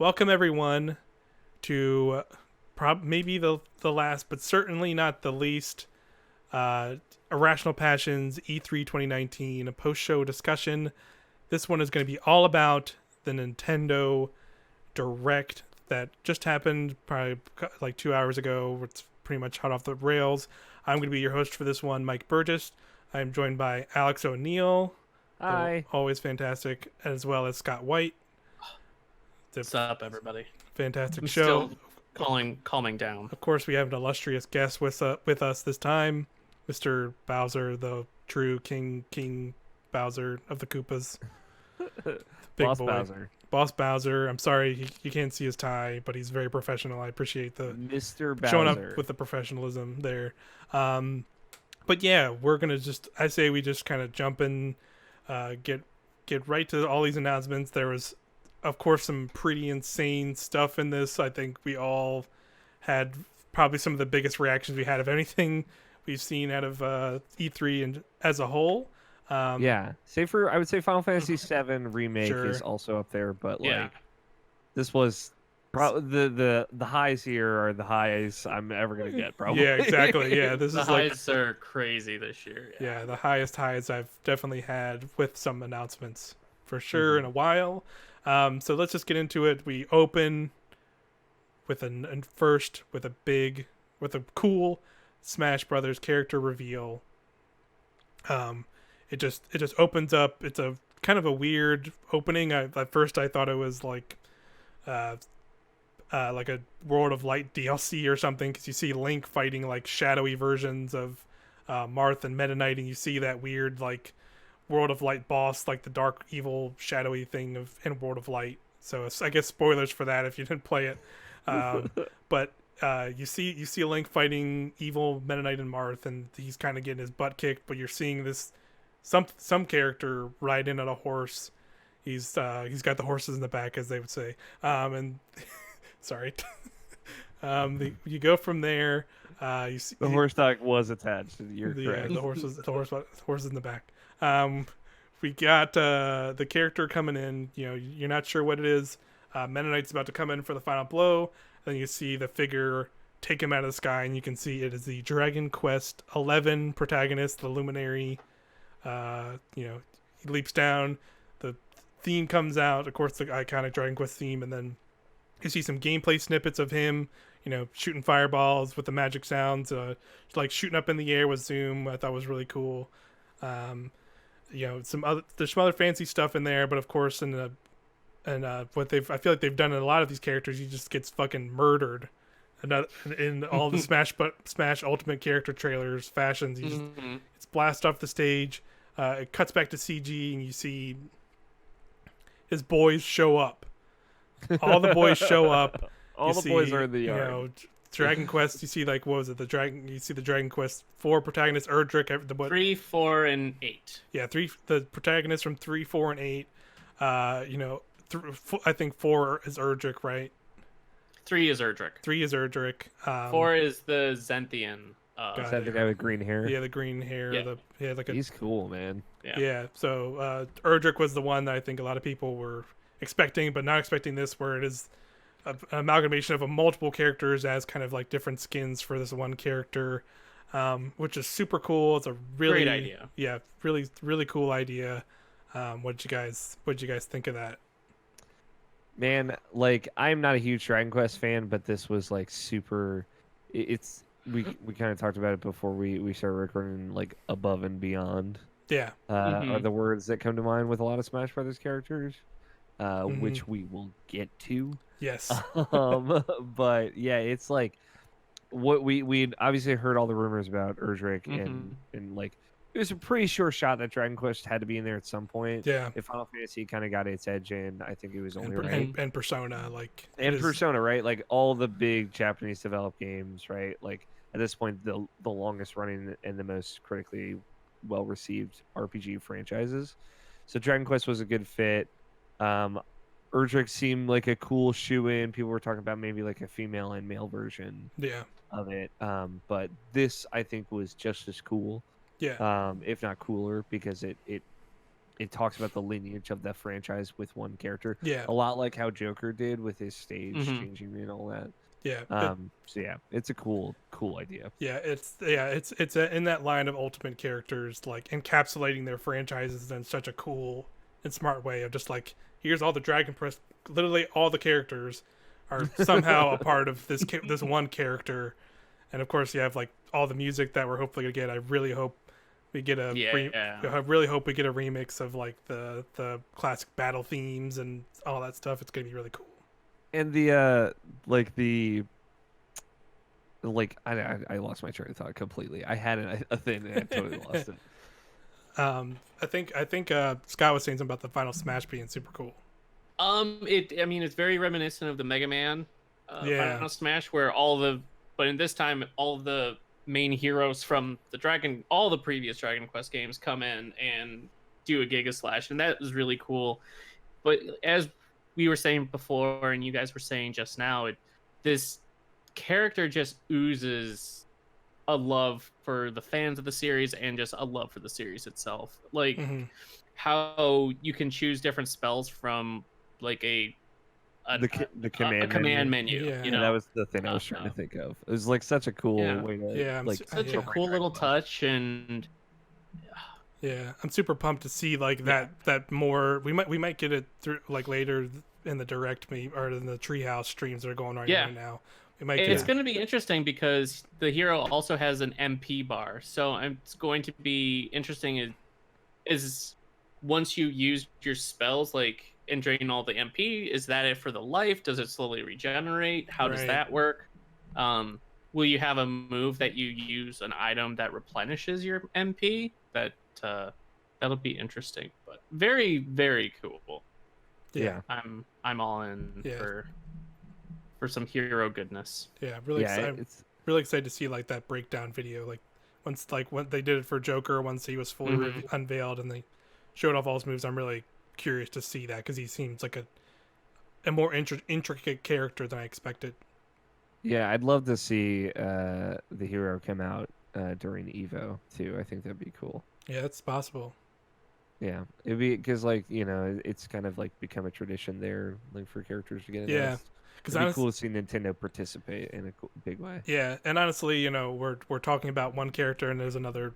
welcome everyone to maybe the last, but certainly not the least, uh, Irrational Passions E3 2019, a post-show discussion. This one is going to be all about the Nintendo Direct that just happened probably like 2 hours ago. It's pretty much hot off the rails. I'm going to be your host for this one, Mike Burgess. I'm joined by Alex O'Neill, Hi. always fantastic, as well as Scott White. It's What's up, everybody? fantastic I'm show. still calming down. Of course, we have an illustrious guest with us this time, Mr. Bowser, the true King Bowser of the Koopas. Big Boss boy. Bowser. Boss Bowser. I'm sorry you can't see his tie, but he's very professional. I appreciate the Mr. Bowser. showing up with the professionalism there. But yeah, we're gonna I say we just kind of jump in, get right to all these announcements. There was, of course, some pretty insane stuff in this. I think we all had probably some of the biggest reactions we had of anything we've seen out of E3 and as a whole. Yeah. I would say Final Fantasy VII Remake Sure. is also up there, but Yeah. like this was probably the highs here are the highs I'm ever gonna get, probably. Yeah, exactly. Yeah, this The is like highs are crazy this year. yeah, the highest highs I've definitely had with some announcements for sure in a while. So let's just get into it. We open with with a cool Smash Brothers character reveal. It just opens up. It's a kind of a weird opening. At first I thought it was like a World of Light DLC or something, because you see Link fighting like shadowy versions of Marth and Meta Knight, and you see that weird like World of Light boss, like the dark evil shadowy thing in World of Light. So I guess spoilers for that if you didn't play it. But you see Link fighting evil Meta Knight and Marth, and he's kind of getting his butt kicked. But you're seeing this some character ride in on a horse. He's got the horses in the back, as they would say. And sorry. You go from there. You see The horse stock was attached. You're correct. the horses in the back. We got the character coming in. You know, you're not sure what it is. Meta Knight's about to come in for the final blow. Then you see the figure take him out of the sky, and you can see it is the Dragon Quest XI protagonist, the Luminary. He leaps down. The theme comes out, of course, the iconic Dragon Quest theme, and then you see some gameplay snippets of him, shooting fireballs with the magic sounds, like shooting up in the air with Zoom. I thought was really cool. There's some other fancy stuff in there, but of course, I feel like they've done in a lot of these characters, he just gets fucking murdered. In all the Smash Ultimate character trailers fashions, it's blast off the stage. It cuts back to CG, and you see his boys show up. All the boys show up. All the boys are in the yard. Dragon Quest. You see, like, what was it? You see the Dragon Quest 4 protagonist Erdrick. 3, 4, and 8. Yeah, the protagonists from 3, 4, and 8. I think 4 is Erdrick, right? 3 is Erdrick. 3 is Erdrick. 4 is the Zenthian. Is that the guy with green hair? Yeah, the green hair. Yeah. He's cool, man. Yeah. So Erdrick was the one that I think a lot of people were expecting, but not expecting this, where it is an amalgamation of multiple characters as kind of like different skins for this one character, which is super cool. It's a really great idea. Yeah, really really cool idea. What'd you guys think of that? Man, like, I'm not a huge Dragon Quest fan, but this was like super. We kind of talked about it before we started recording. Like, above and beyond. Yeah. Are the words that come to mind with a lot of Smash Brothers characters, which we will get to. Yes. But yeah, it's like what we'd obviously heard all the rumors about Erdrick, and like it was a pretty sure shot that Dragon Quest had to be in there at some point. Yeah. If Final Fantasy kind of got its edge in, I think it was only and Persona, like, and Persona, right? Like all the big Japanese developed games, right? Like at this point, the longest running and the most critically well received RPG franchises. So Dragon Quest was a good fit. Erdrick seemed like a cool shoe-in. People were talking about maybe like a female and male version of it. But this, I think, was just as cool. Yeah. If not cooler, because it it talks about the lineage of that franchise with one character. Yeah. A lot like how Joker did with his stage Mhm. changing and all that. Yeah. So yeah, it's a cool idea. It's in that line of ultimate characters, like encapsulating their franchises in such a cool and smart way of just like, here's all the Dragon Quest, literally all the characters are somehow a part of this one character, and of course you have like all the music that we're hopefully gonna get. I really hope we get a I really hope we get a remix of like the classic battle themes and all that stuff. It's gonna be really cool. And I lost my train of thought completely. I had a thing and I totally lost it. I think Scott was saying something about the final Smash being super cool. It's very reminiscent of the Mega Man Final Smash, where but in this time all the main heroes from all the previous Dragon Quest games come in and do a Giga Slash, and that is really cool. But as we were saying before, and you guys were saying just now, this character just oozes a love for the fans of the series and just a love for the series itself. Like how you can choose different spells from like the command menu. Yeah. You know, that was the thing I was trying to think of. It was like such a cool way to such a cool little touch. And yeah, I'm super pumped to see like that more. We might get it through like later in the direct or in the Treehouse streams that are going right now. It's going to be interesting because the hero also has an MP bar. So it's going to be interesting is once you use your spells like and drain all the MP, is that it for the life? Does it slowly regenerate? How does that work? Will you have a move that you use an item that replenishes your MP? That'll be interesting, but very, very cool. Yeah. I'm all in for some hero goodness. Yeah, really excited to see like that breakdown video. Like when they did it for Joker, once he was fully unveiled and they showed off all his moves. I'm really curious to see that because he seems like a more intricate character than I expected. Yeah, I'd love to see the hero come out during Evo too. I think that'd be cool. Yeah, that's possible. Yeah, it'd be because it's kind of like become a tradition there, like for characters to get announced. Yeah, because it'd be cool to see Nintendo participate in a big way. Yeah, and honestly, we're talking about one character and there's another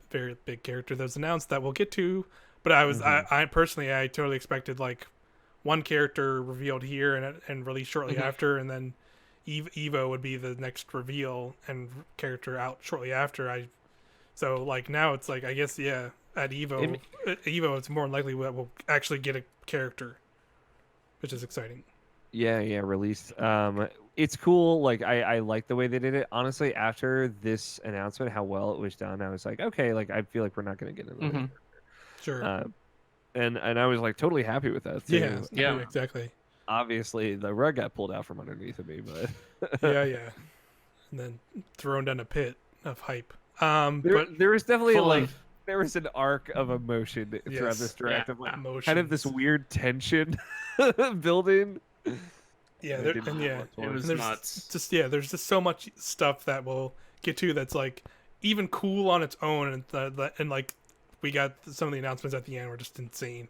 very big character that was announced that we'll get to. But I personally totally expected like one character revealed here and released shortly after, and then Evo would be the next reveal and character out shortly after. So like now it's like I guess at Evo it's more likely that we'll actually get a character, which is exciting. Yeah, released. It's cool. Like I like the way they did it. Honestly, after this announcement, how well it was done, I was like, okay, like I feel like we're not going to get another. Sure. And I was like totally happy with that too. Yeah, exactly. Obviously, the rug got pulled out from underneath of me, but yeah, and then thrown down a pit of hype. But there was definitely there was an arc of emotion throughout this direct of like kind of this weird tension building. Yeah, it was nuts. There's just so much stuff that we'll get to that's like even cool on its own, and like we got some of the announcements at the end were just insane.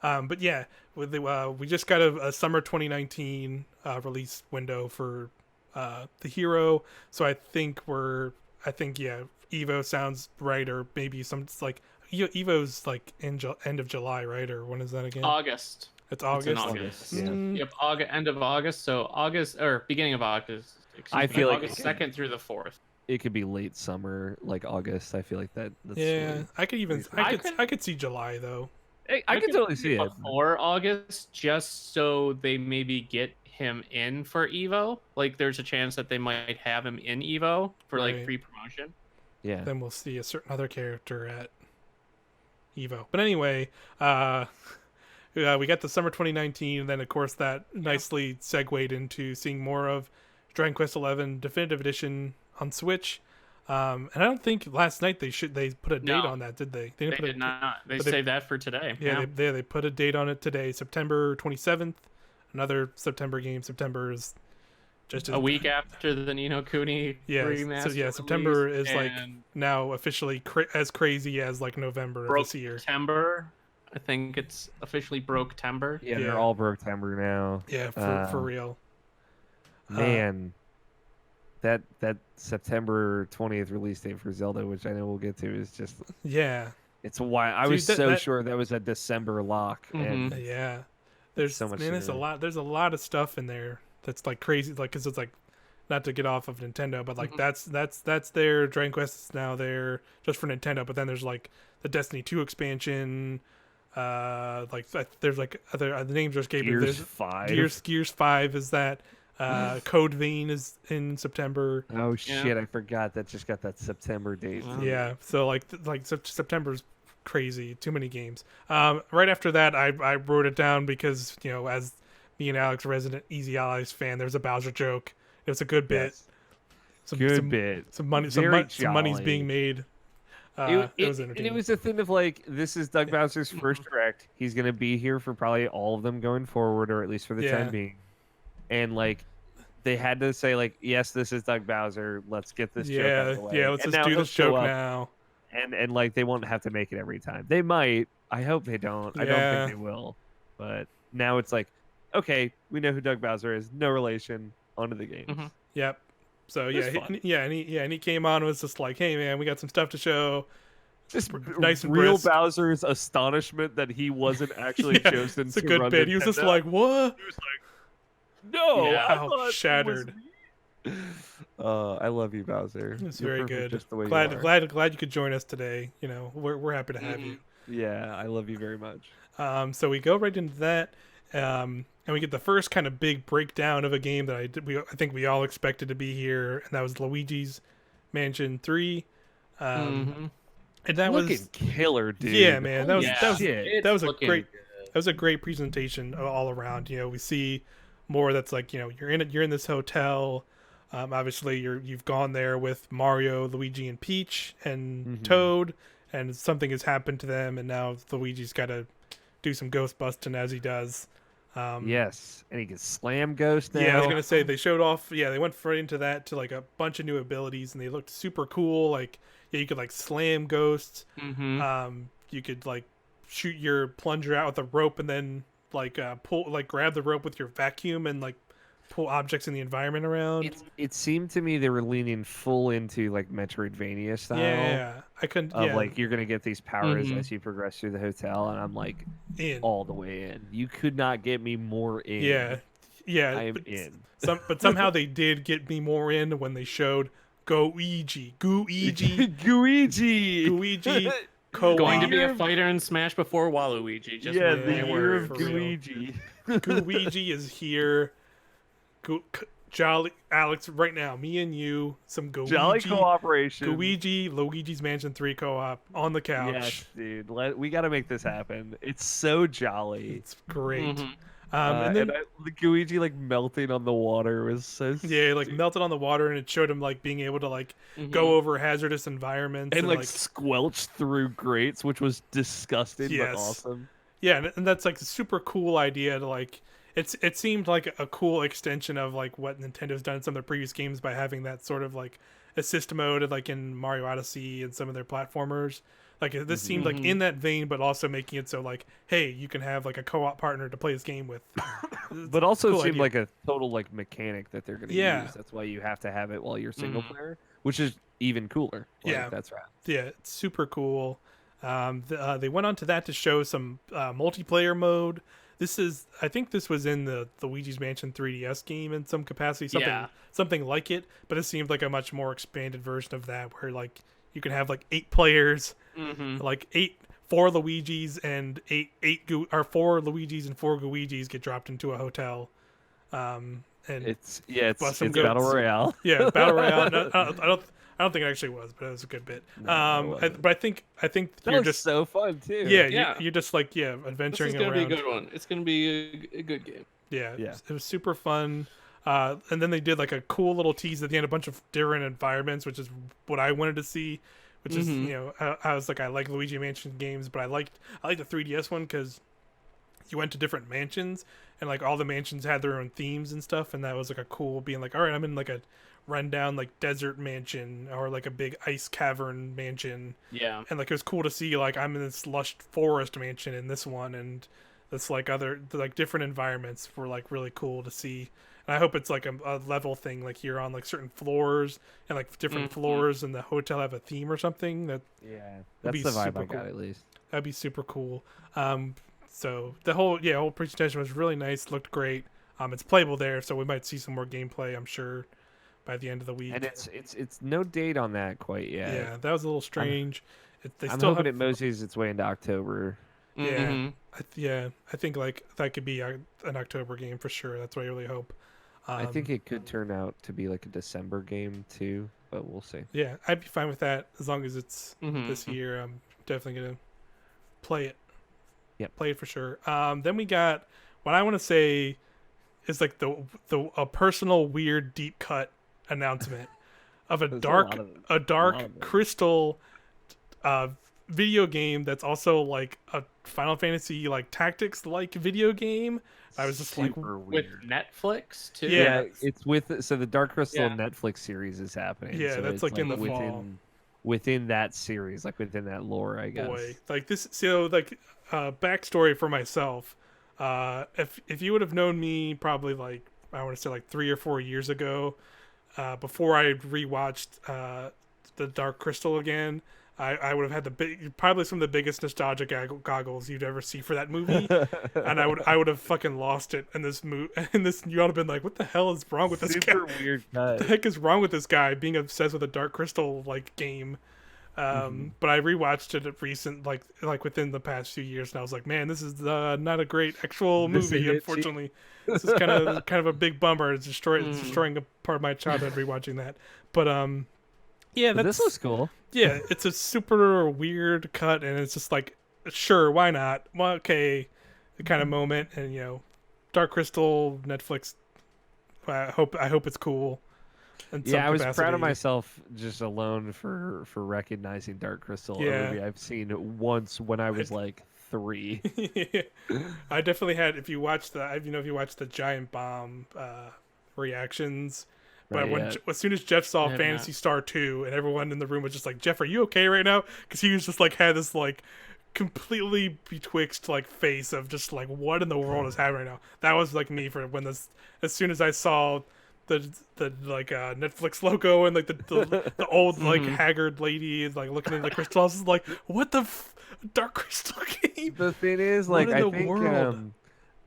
But yeah, we just got a summer 2019 release window for the hero, so I think Evo sounds right, or maybe like Evo's like end of July, right? Or when is that again? August. It's August. It's in August. Yeah. Yep, end of August. So August or beginning of August. I feel like August 2nd through the 4th. It could be late summer, like August. I feel like that's I could see July though. I could totally see it before August, just so they maybe get him in for Evo. Like, there's a chance that they might have him in Evo for like pre-promotion. Yeah. Then we'll see a certain other character at Evo. But anyway, we got the summer 2019, and then of course that nicely segued into seeing more of Dragon Quest XI Definitive Edition on Switch. And I don't think last night they put a date on that, did they? They did not. They saved that for today. Yeah, they put a date on it today, September 27th. Another September game. September is just a week after the Ni no Kuni remaster. So September is like now officially as crazy as like November of this year. September. I think it's officially broke timber. Yeah, Yeah. they're all broke timber now. Yeah, for real. Man, that September 20th release date for Zelda, which I know we'll get to, is just Yeah. it's why I Dude, was so sure that was a December lock, and Yeah. There's so much there's a sooner. lot of stuff in there that's like crazy, like, because it's like, not to get off of Nintendo, but like that's there. Dragon Quest is now there just for Nintendo, but then there's like the Destiny 2 expansion. There's like other the names are escaping. Gears There's 5. Gears 5 is that. Code Vein is in September. Oh shit! I forgot that just got that September date. Yeah, so September's crazy. Too many games. Right after that, I wrote it down because, you know, as me and Alex, resident Easy Allies fan, there's a Bowser joke. It was a good bit. Yes. Good bit. Some money. Very Some money's being made. It was and entertaining. it was a thing of like, this is Doug Bowser's first direct. He's gonna be here for probably all of them going forward, or at least for the time being. And like, they had to say like, yes, this is Doug Bowser. Let's get this joke out of the way. Yeah, let's And just now do he'll this joke show up, now. And like, they won't have to make it every time. They might. I hope they don't. I don't think they will. But now it's like, okay, we know who Doug Bowser is. No relation. Onto the game. Yep. So and he came on and was just like, hey man, we got some stuff to show. Just nice and real brisk. Bowser's astonishment that he wasn't actually chosen It's a to good run bit. He was just like, what? He was like, no, Yeah. I thought it was Shattered. me." I love you, Bowser. It's You're very perfect good. Just the way Glad you are. you could join us today. You know, we're happy to have you. Yeah, I love you very much. So we go right into that, and we get the first kind of big breakdown of a game that I think we all expected to be here, and that was Luigi's Mansion 3. And that Looking was killer, dude. yeah, man. That was shit. that was a looking great good. that was a great presentation all around. You know, we see more that's like, you know, you're in this hotel. Obviously you've gone there with Mario, Luigi, and Peach and Toad, and something has happened to them, and now Luigi's got to do some ghost busting as he does. Yes, and he can slam ghost now. Yeah, I was gonna say they showed off. Yeah, they went right into that to like a bunch of new abilities, and they looked super cool. Like, yeah, you could like slam ghosts. You could like shoot your plunger out with a rope, and then like grab the rope with your vacuum and like pull objects in the environment around. It seemed to me they were leaning full into like Metroidvania style. Yeah, I couldn't. Of Yeah, like, you're gonna get these powers as you progress through the hotel, and I'm like all the way in. You could not get me more in. Yeah, I am in. But somehow they did get me more in when they showed Gooigi, Gooigi, co-op. Going to be a fighter in Smash before Waluigi. Just yeah, mark the my year word. of for real. Luigi. Gooigi is here. Jolly Alex, right now, me and you, some Gooigi, Jolly cooperation. Luigi's Mansion 3 co-op on the couch. Yes, dude. We got to make this happen. It's so jolly. It's great. And then the Luigi like melting on the water was so yeah, like melted on the water, and it showed him like being able to like go over hazardous environments and like squelch through grates, which was disgusting Yes. but awesome. Yeah, and that's like a super cool idea to like. It seemed like a cool extension of like what Nintendo's done in some of their previous games by having that sort of like assist mode, like in Mario Odyssey and some of their platformers. Like this seemed like in that vein, but also making it so like, hey, you can have like a co-op partner to play this game with. But also cool seemed idea. like a total like mechanic that they're going to use. That's why you have to have it while you're single player, which is even cooler. Like, Yeah. that's right. Yeah, it's super cool. They went on to that to show some multiplayer mode. I think this was in the Luigi's Mansion 3DS game in some capacity, something like it, but it seemed like a much more expanded version of that, where like you can have like 8 players, like 4 Luigis and 4 Luigis and 4 Guigis get dropped into a hotel. And It's some Battle goats. Royale. Yeah, Battle Royale. No, I don't think it actually was, but it was a good bit. But I think That you're was just so fun too. You're just like This adventuring is gonna around. be a good one. It's gonna be a good game. Yeah, Yeah. it was super fun. And then they did like a cool little tease at the end, a bunch of different environments, which is what I wanted to see. Which is, you know, I was like, I like Luigi Mansion games, but I liked the 3DS one because you went to different mansions and like all the mansions had their own themes and stuff, and that was like a cool being like, all right, I'm in like a rundown like desert mansion or like a big ice cavern mansion, Yeah. and like it was cool to see like I'm in this lush forest mansion in this one, and it's like other like different environments were like really cool to see. And I hope it's like a level thing, like you're on like certain floors and like different floors in the hotel have a theme or something. That Yeah, would be that's the vibe super I got cool. at least. That'd be super cool. So the whole presentation was really nice, looked great. It's playable there, so we might see some more gameplay, I'm sure, by the end of the week. And it's no date on that quite yet. Yeah, that was a little strange. They I'm still hoping have, it moseys its way into October. yeah, I think like that could be an October game for sure. That's what I really hope. I think it could turn out to be like a December game too, but we'll see. Yeah, I'd be fine with that as long as it's Mm-hmm. this year. I'm definitely gonna play it. Yep. Play it for sure. Then we got what I want to say is like a personal weird deep cut announcement of a There's dark lot of them. a lot of dark them. crystal video game that's also like a Final Fantasy like tactics like video game. I was just like, Super With weird. Netflix too. Yeah. It's with so the Dark Crystal Yeah. Netflix series is happening. Yeah, so that's, it's like, in the within fall. within that series, like within that lore, I guess. boy, like this. So like backstory for myself. If you would have known me probably like I want to say like 3 or 4 years ago, before I rewatched the Dark Crystal again, I would have had probably some of the biggest nostalgia goggles you'd ever see for that movie, and I would have fucking lost it in this movie. In this, you ought to have been like, what the hell is wrong with this guy? Super weird What the cut. heck is wrong with this guy being obsessed with a Dark Crystal like game? But I rewatched it like within the past few years, and I was like, man, this is not a great actual This movie. ain't it, Unfortunately, this is kind of a big bummer. It's destroying a part of my childhood rewatching that. But yeah, But that's this looks cool. yeah, it's a super weird cut, and it's just like, sure, why not? Well, okay, the kind of moment, and Dark Crystal, Netflix. I hope it's cool. In some Yeah, I was proud capacity. of myself just alone for recognizing Dark Crystal, Yeah. a movie I've seen once when I was like 3. I definitely had. If you watch the Giant Bomb reactions, but Right, when yeah. as soon as Jeff saw I have Phantasy Star 2, and everyone in the room was just like, Jeff, are you okay right now? Because he was just like had this like completely betwixt like face of just like what in the world is happening right now. That was like me for when this. As soon as I saw the like Netflix logo and like the old like haggard lady like looking in the crystal, I was just like, what the Dark Crystal game? The thing is, What like, in I the think world?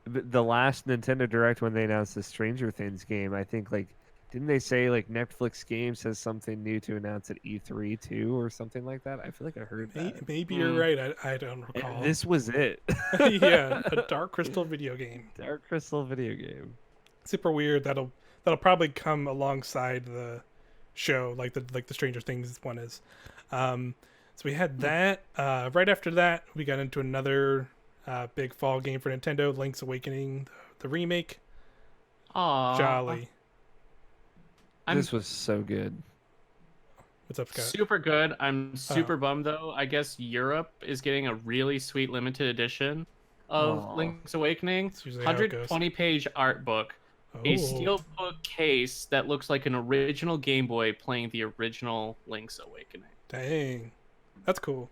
the last Nintendo Direct when they announced the Stranger Things game, I think like didn't they say like Netflix Games has something new to announce at E3 too or something like that? I feel like I heard that. Maybe you're right. I don't And recall. this was it. Yeah, a Dark Crystal video game. Dark Crystal video game. Super weird. That'll probably come alongside the show, like the Stranger Things one is. So we had that. Right after that, we got into another big fall game for Nintendo, Link's Awakening, the remake. Aww. Jolly. This was so good. What's up, Scott? Super good. I'm super bummed though. I guess Europe is getting a really sweet limited edition of Aw. Link's Awakening. That's usually how it goes. 120-page art book. A Oh. steelbook case that looks like an original Game Boy playing the original Link's Awakening. Dang, that's cool.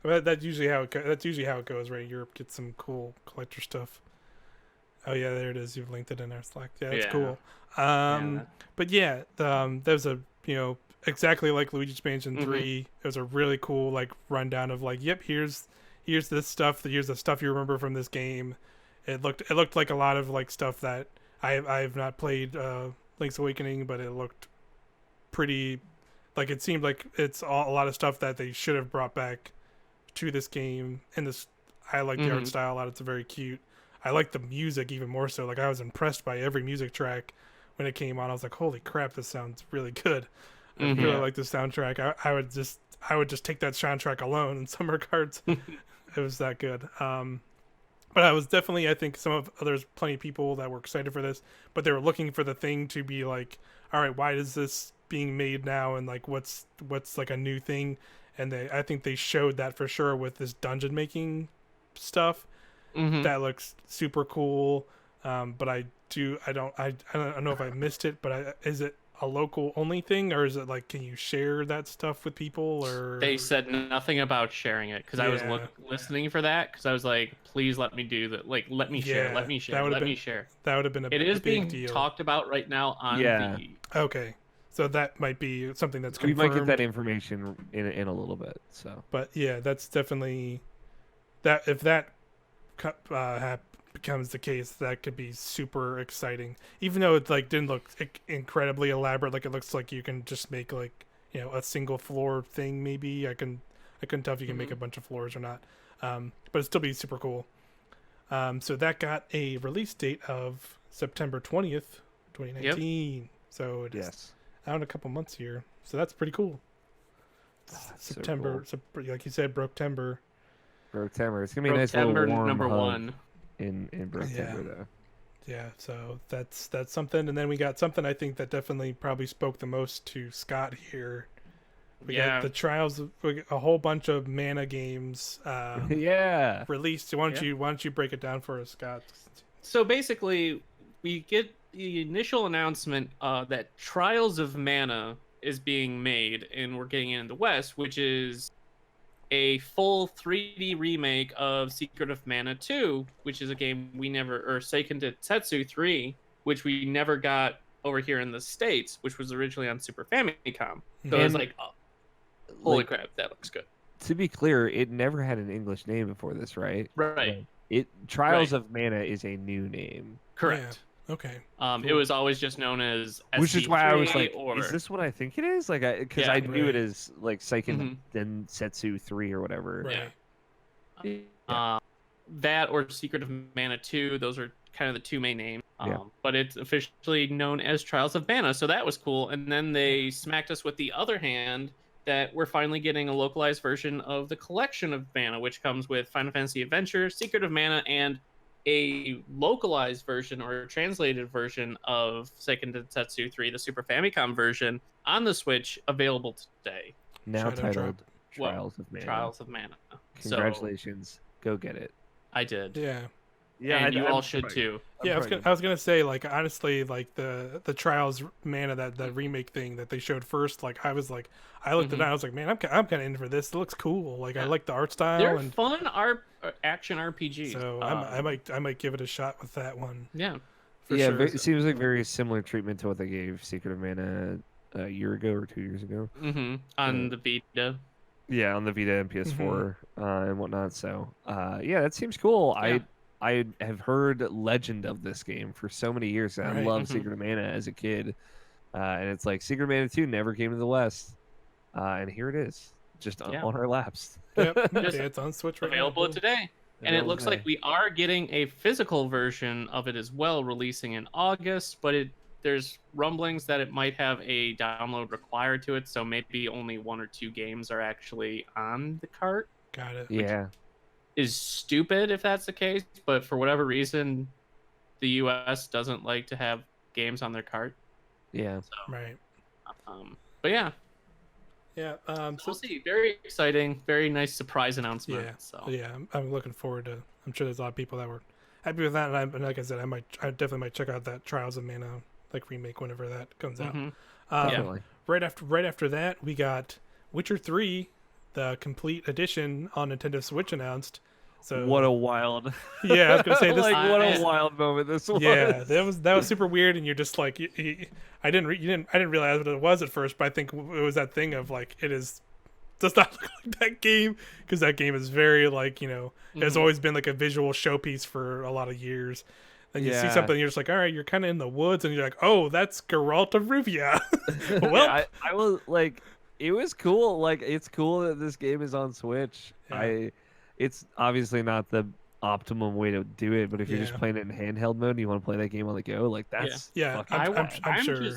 That's usually how it goes, right? Europe gets some cool collector stuff. Oh yeah, there it is. You've linked it in our Slack. Yeah, that's Yeah. cool. Yeah. But yeah, there's a exactly like Luigi's Mansion Mhm. 3. It was a really cool like rundown of like, yep, here's this stuff. Here's the stuff you remember from this game. It looked like a lot of like stuff that I've not played Link's Awakening, but it looked pretty. Like it seemed like it's a lot of stuff that they should have brought back to this game. And this, I like the art Mhm. style a lot. It's very cute. I like the music even more so. Like I was impressed by every music track when it came on. I was like, holy crap, this sounds really good. I Mhm. really like the soundtrack. I would just take that soundtrack alone in some regards. It was that good. But I was definitely, I think there's plenty of people that were excited for this, but they were looking for the thing to be like, all right, why is this being made now? And like, what's like a new thing? And I think they showed that for sure with this dungeon making stuff. Mhm. That looks super cool. But I don't know if I missed it, but is it a local only thing, or is it like can you share that stuff with people? Or They said nothing about sharing it because I was Yeah. listening for that because I was like, please let me do that. Like, let me share, Yeah, let me that share, would have let me been share. that would have been a It is big being deal. talked about right now on Yeah. the. Okay, so that might be something that's We confirmed. might get that information in a little bit. So, But yeah, that's definitely that. If that becomes the case, that could be super exciting. Even though it like didn't look incredibly elaborate, like it looks like you can just make like a single floor thing. Maybe I couldn't tell if you can make a bunch of floors or not. But it'd still be super cool. So that got a release date of September 20th, 2019. So it is out in a couple months here. So that's pretty cool. September, so so, like you said, Broketember. Broketember. It's gonna be a nice little warm number hug one. in Broketember though. Yeah, so that's something, and then we got something I think that definitely probably spoke the most to Scott here. We got the Trials, a whole bunch of mana games. Released. Why don't you break it down for us, Scott? So basically, we get the initial announcement that Trials of Mana is being made, and we're getting it in the West, which is a full 3D remake of Secret of Mana 2, which is a game we never, or Seiken Densetsu 3, which we never got over here in the States, which was originally on Super Famicom. So it was like, oh, holy crap, that looks good. To be clear, it never had an English name before this, right? Right. Trials of Mana is a new name. Correct. Yeah. Okay. It was always just known as SC3, which is why I was like, or... is this what I think it is? Like, because I knew it as like Seiken Densetsu 3 or whatever. Right. That or Secret of Mana 2, those are kind of the two main names. But it's officially known as Trials of Mana, so that was cool. And then they smacked us with the other hand that we're finally getting a localized version of the Collection of Mana, which comes with Final Fantasy Adventure, Secret of Mana, and a localized version or a translated version of Seiken Densetsu 3, the Super Famicom version, on the Switch, available today. Now titled Trials of Mana. Trials of Mana. Congratulations. Go get it. I did. Yeah. Yeah, and you all should too. Yeah, I was gonna say, like, honestly, like the Trials Mana, that remake thing that they showed first, like I was like, I looked at it, I was like, man, I'm kind of in for this. It looks cool. Like I like the art style. They're fun action RPGs. So I might give it a shot with that one. Yeah. Sure. It seems like very similar treatment to what they gave Secret of Mana a year ago or 2 years ago. On the Vita. Yeah, on the Vita and PS4 and whatnot. So that seems cool. Yeah. I have heard legend of this game for so many years. And I loved Secret of Mana as a kid. And it's like Secret of Mana 2 never came to the West. And here it is, just on our laps. Yep, it's on Switch right now. Available today. And it looks like we are getting a physical version of it as well, releasing in August. But there's rumblings that it might have a download required to it. So maybe only 1 or 2 games are actually on the cart. Got it. Yeah. Is stupid if that's the case, but for whatever reason, the U.S. doesn't like to have games on their cart. Yeah. So, right. But yeah. Yeah. So we'll see. Very exciting. Very nice surprise announcement. Yeah. So yeah, I'm looking forward to. I'm sure there's a lot of people that were happy with that, and like I said, I definitely might check out that Trials of Mana remake whenever that comes out. Definitely. Right after that, we got Witcher 3. The complete edition on Nintendo Switch announced. So what a wild. Yeah, I was gonna say this. What a wild moment this was. Yeah, that was super weird, and you're just like, I didn't realize what it was at first, but I think it was that thing of like does not look like that game, because that game is very like has always been like a visual showpiece for a lot of years. Then you see something, you're just like, all right, you're kind of in the woods, and you're like, oh, that's Geralt of Rivia. Well, I was like. It was cool. Like, it's cool that this game is on Switch. Yeah. It's obviously not the optimum way to do it, but if you're just playing it in handheld mode and you want to play that game on the go, like that's I'm sure.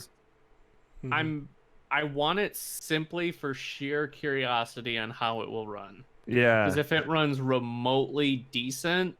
I want it simply for sheer curiosity on how it will run. Yeah. Because if it runs remotely decent,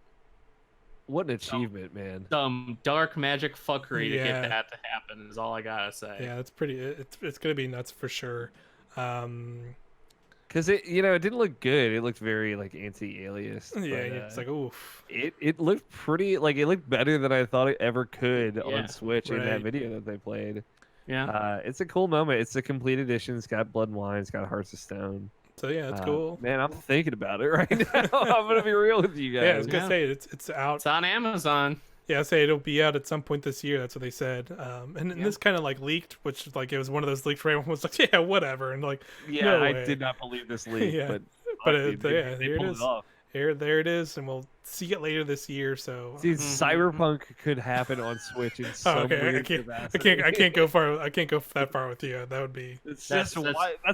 what an achievement, man! Some dark magic fuckery to get that to happen is all I gotta say. Yeah, it's pretty. It's gonna be nuts for sure. Because it didn't look good. It looked very like anti-Alias. Yeah, it's like oof. It looked pretty. Like it looked better than I thought it ever could on Switch in that video that they played. Yeah. It's a cool moment. It's a complete edition. It's got Blood and Wine. It's got Hearts of Stone. So yeah, it's cool. Man, I'm thinking about it right now. I'm gonna be real with you guys. Yeah, I was gonna say it's out. It's on Amazon. Yeah, I say it'll be out at some point this year. That's what they said. And this kind of like leaked, which like it was one of those leaks where everyone was like, yeah, whatever, and like, yeah, no I way. did not believe this leak, Yeah. but Here they it pulled is. it off. There it is, and we'll see it later this year. So Dude, Cyberpunk could happen on Switch in some weird capacity. I can't go far. I can't go that far with you. That would be. That's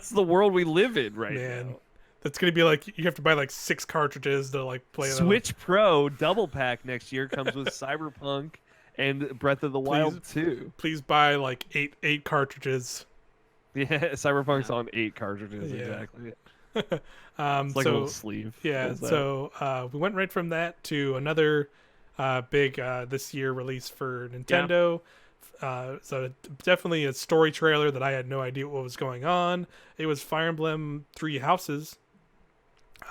the world we live in right now. That's gonna be like you have to buy like 6 cartridges to like play. Switch Pro double pack next year comes with Cyberpunk and Breath of the Wild 2. Please buy like eight cartridges. Yeah, Cyberpunk's on 8 cartridges exactly. It's like a little sleeve. Yeah, so we went right from that to another big this year release for Nintendo. So definitely a story trailer that I had no idea what was going on. It was Fire Emblem Three Houses.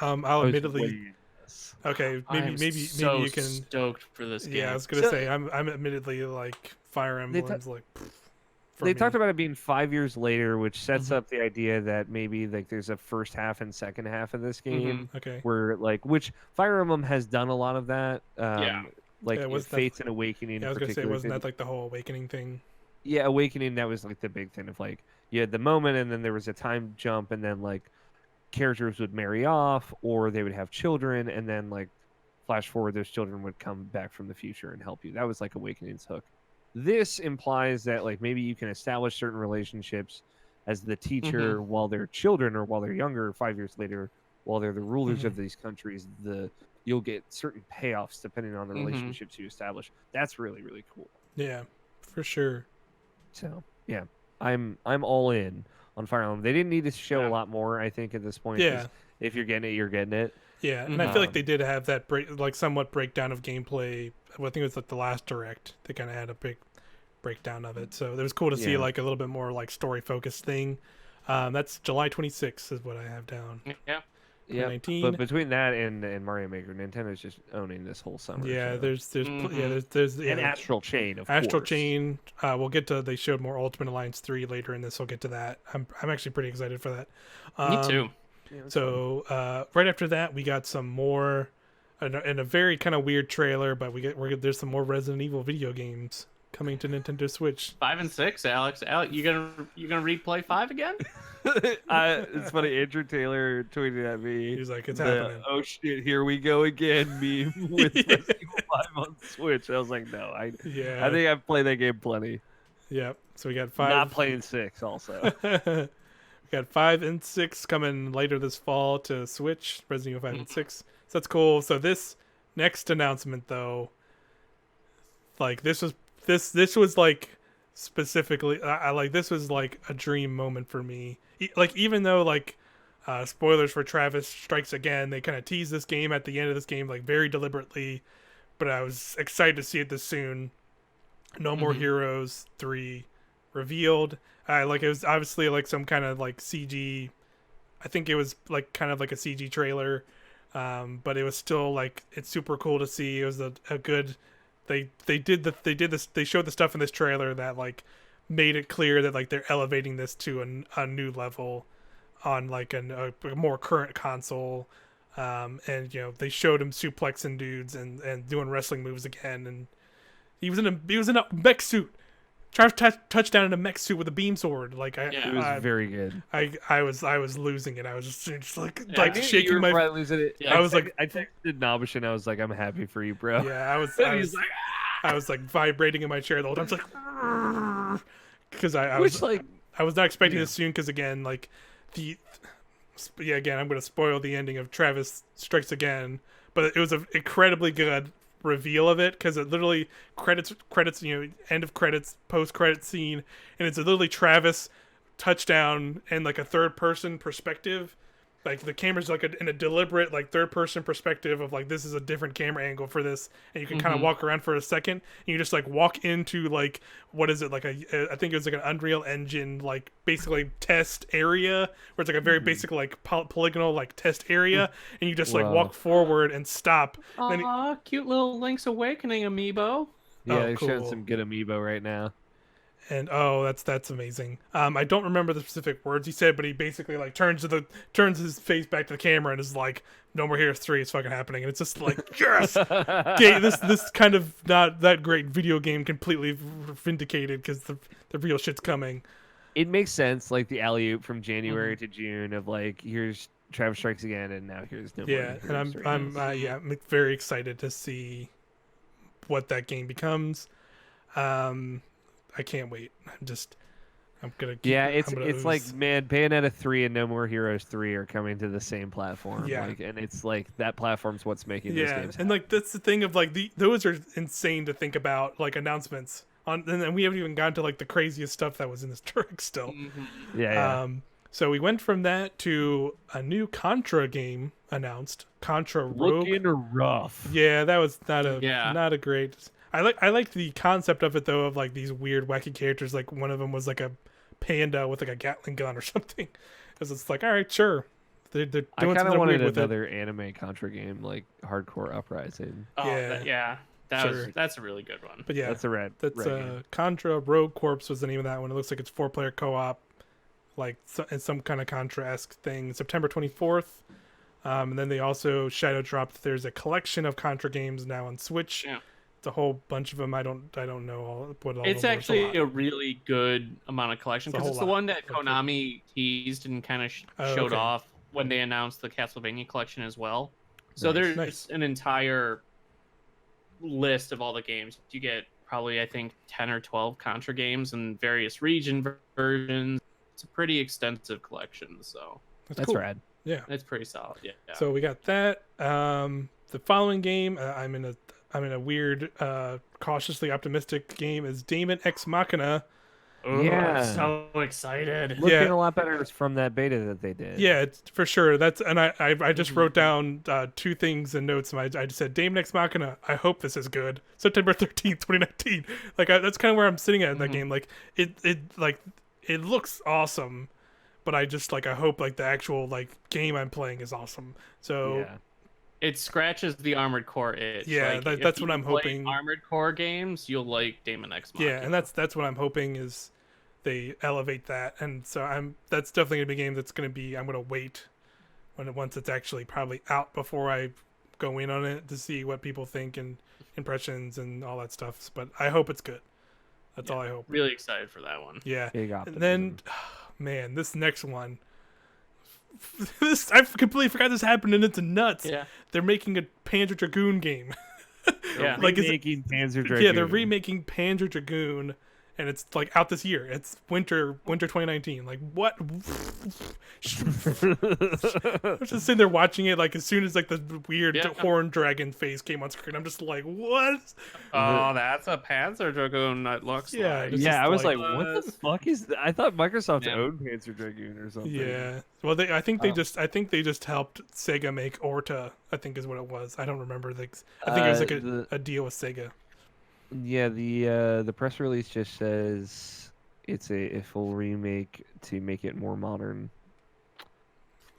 I'll admittedly. Okay, maybe you can. Stoked for this game. Yeah, I was gonna say I'm admittedly like Fire Emblem's like. They talked about it being 5 years later, which sets up the idea that maybe like there's a first half and second half of this game. Okay. Where like which Fire Emblem has done a lot of that. Like Fates and Awakening. Yeah, I was gonna say, wasn't that like the whole Awakening thing? Yeah, Awakening. That was like the big thing of like you had the moment, and then there was a time jump, and then like characters would marry off, or they would have children, and then like flash forward, those children would come back from the future and help you. That was like Awakening's hook. This implies that like maybe you can establish certain relationships as the teacher while they're children or while they're younger, 5 years later, while they're the rulers of these countries. You'll get certain payoffs depending on the relationships you establish. That's really, really cool. Yeah, for sure. So yeah, I'm all in on Fire Emblem. They didn't need to show a lot more, I think, at this point. Yeah. If you're getting it, you're getting it. Yeah, and I feel like they did have that somewhat breakdown of gameplay. I think it was like the last direct. They kind of had a big breakdown of it, so it was cool to see like a little bit more like story focused thing. That's July 26th is what I have down. Yeah. Yeah, but between that and Mario Maker, Nintendo's just owning this whole summer. Yeah, so. there's and Astral Chain, of Astral course. Chain. We'll get to. They showed more Ultimate Alliance 3 later in this. We'll get to that. I'm actually pretty excited for that. Me too. Yeah, so right after that, we got some more, and a very kind of weird trailer. But there's some more Resident Evil video games coming to Nintendo Switch. 5 and 6, Alex. You gonna replay 5 again? It's funny. Andrew Taylor tweeted at me. He's like, "It's happening." Oh shit! Here we go again. Meme with Resident Evil 5 on Switch. I was like, no, I think I've played that game plenty. Yep. So we got 5. Not playing 6 also. We got 5 and 6 coming later this fall to Switch. Resident Evil 5 and 6. So that's cool. So this next announcement, though, like this was like specifically, I like this was like a dream moment for me. Like even though like spoilers for Travis Strikes Again, they kind of tease this game at the end of this game like very deliberately, but I was excited to see it this soon. No More Heroes 3 revealed. Like it was obviously like some kind of like CG. I think it was like kind of like a CG trailer, but it was still like it's super cool to see. It was a good. They showed the stuff in this trailer that like made it clear that like they're elevating this to a new level on like a more current console, and they showed him suplexing dudes and doing wrestling moves again, and he was in a mech suit. Travis touchdown in a mech suit with a beam sword. Like it was very good. I was losing it. I was just like shaking my. Losing it. Yeah, I texted Nobish and I was like, I'm happy for you, bro. Yeah, I was like vibrating in my chair the whole time. I was like, because I was not expecting this soon. Because again, like again, I'm gonna spoil the ending of Travis Strikes Again, but it was an incredibly good reveal of it because it literally credits end of credits, post credit scene, and it's literally Travis touchdown and like a third person perspective. Like the camera's like in a deliberate like third person perspective of like this is a different camera angle for this, and you can kind of walk around for a second and you just like walk into like what is it like I think it was like an Unreal Engine like basically test area where it's like a very basic like polygonal like test area, and you just like walk forward and stop. Aw, cute little Link's Awakening amiibo. Yeah, they're showing some good amiibo right now. And that's amazing. I don't remember the specific words he said, but he basically like turns his face back to the camera and is like, "No More Heroes 3 is fucking happening," and it's just like, yes, this kind of not that great video game completely vindicated because the real shit's coming. It makes sense, like the alley-oop from January to June of like, here's Travis Strikes Again, and now here's No More Yeah, Heroes and 3. I'm very excited to see what that game becomes. I can't wait. I'm gonna keep, It's ooze. like, man, Bayonetta 3 and No More Heroes 3 are coming to the same platform. Yeah. Like, and it's like that platform's what's making those games and like that's the thing of like those are insane to think about, like announcements on, and then we haven't even gotten to like the craziest stuff that was in this direct still. Yeah. So we went from that to a new Contra game announced, Contra Rogue. Looking rough. Yeah, that was not a great. I like the concept of it though, of like these weird wacky characters. Like one of them was like a panda with like a Gatling gun or something. Because it's like, all right, sure. They're doing I kind of something wanted weird with another anime Contra game, like Hardcore Uprising. That's a really good one. But yeah, That's a red. Contra Rogue Corps was the name of that one. It looks like it's 4-player co-op, like it's some kind of Contra-esque thing. September 24th. And then they also shadow dropped. There's a collection of Contra games now on Switch. Yeah. It's a whole bunch of them. I don't know what all. It's actually a really good amount of collection because it's the one that Okay. Konami teased and kind of showed off when they announced the Castlevania collection as well. So there's an entire list of all the games. You get probably, I think, 10 or 12 Contra games and various region versions. It's a pretty extensive collection, so That's That's cool. rad. Yeah. it's pretty solid. Yeah. So we got that. The following game, I'm in a weird, cautiously optimistic game, is Daemon Ex Machina. Yeah. I'm so excited. Looking a lot better from that beta that they did. Yeah, it's, for sure. I just wrote down two things in notes. I just said Daemon Ex Machina. I hope this is good. September 13th, 2019. Like that's kind of where I'm sitting at in that game. Like it looks awesome, but I hope like the actual like game I'm playing is awesome. So Yeah. It scratches the Armored Core itch. Yeah, Like, that's if what I'm you like hoping. Armored Core games, you'll like Daemon X Machina. yeah, and that's what I'm hoping is they elevate that. And so that's definitely gonna be a game that's gonna be, I'm gonna wait once it's actually probably out before I go in on it to see what people think and impressions and all that stuff. But I hope it's good. That's all I hope. Really excited for that one. Yeah. Big And optimism. then, man, this next one. I completely forgot this happened, and it's nuts. Yeah. They're making a Panzer Dragoon game. Yeah. Like, Remaking Panzer Dragoon. Yeah, they're remaking Panzer Dragoon, and it's like out this year. It's winter 2019. Like what? I was just sitting there watching it. Like as soon as like the weird horn dragon face came on screen, I'm just like, what? Oh, that's a Panzer Dragoon. That looks like. It's Yeah, just I was like, like, what the fuck is that? I thought Microsoft Yeah. owned Panzer Dragoon or something. Yeah. Well, I think they just helped Sega make Orta. I think is what it was. I don't remember. I think it was like a deal with Sega. Yeah, the press release just says it's a full remake to make it more modern.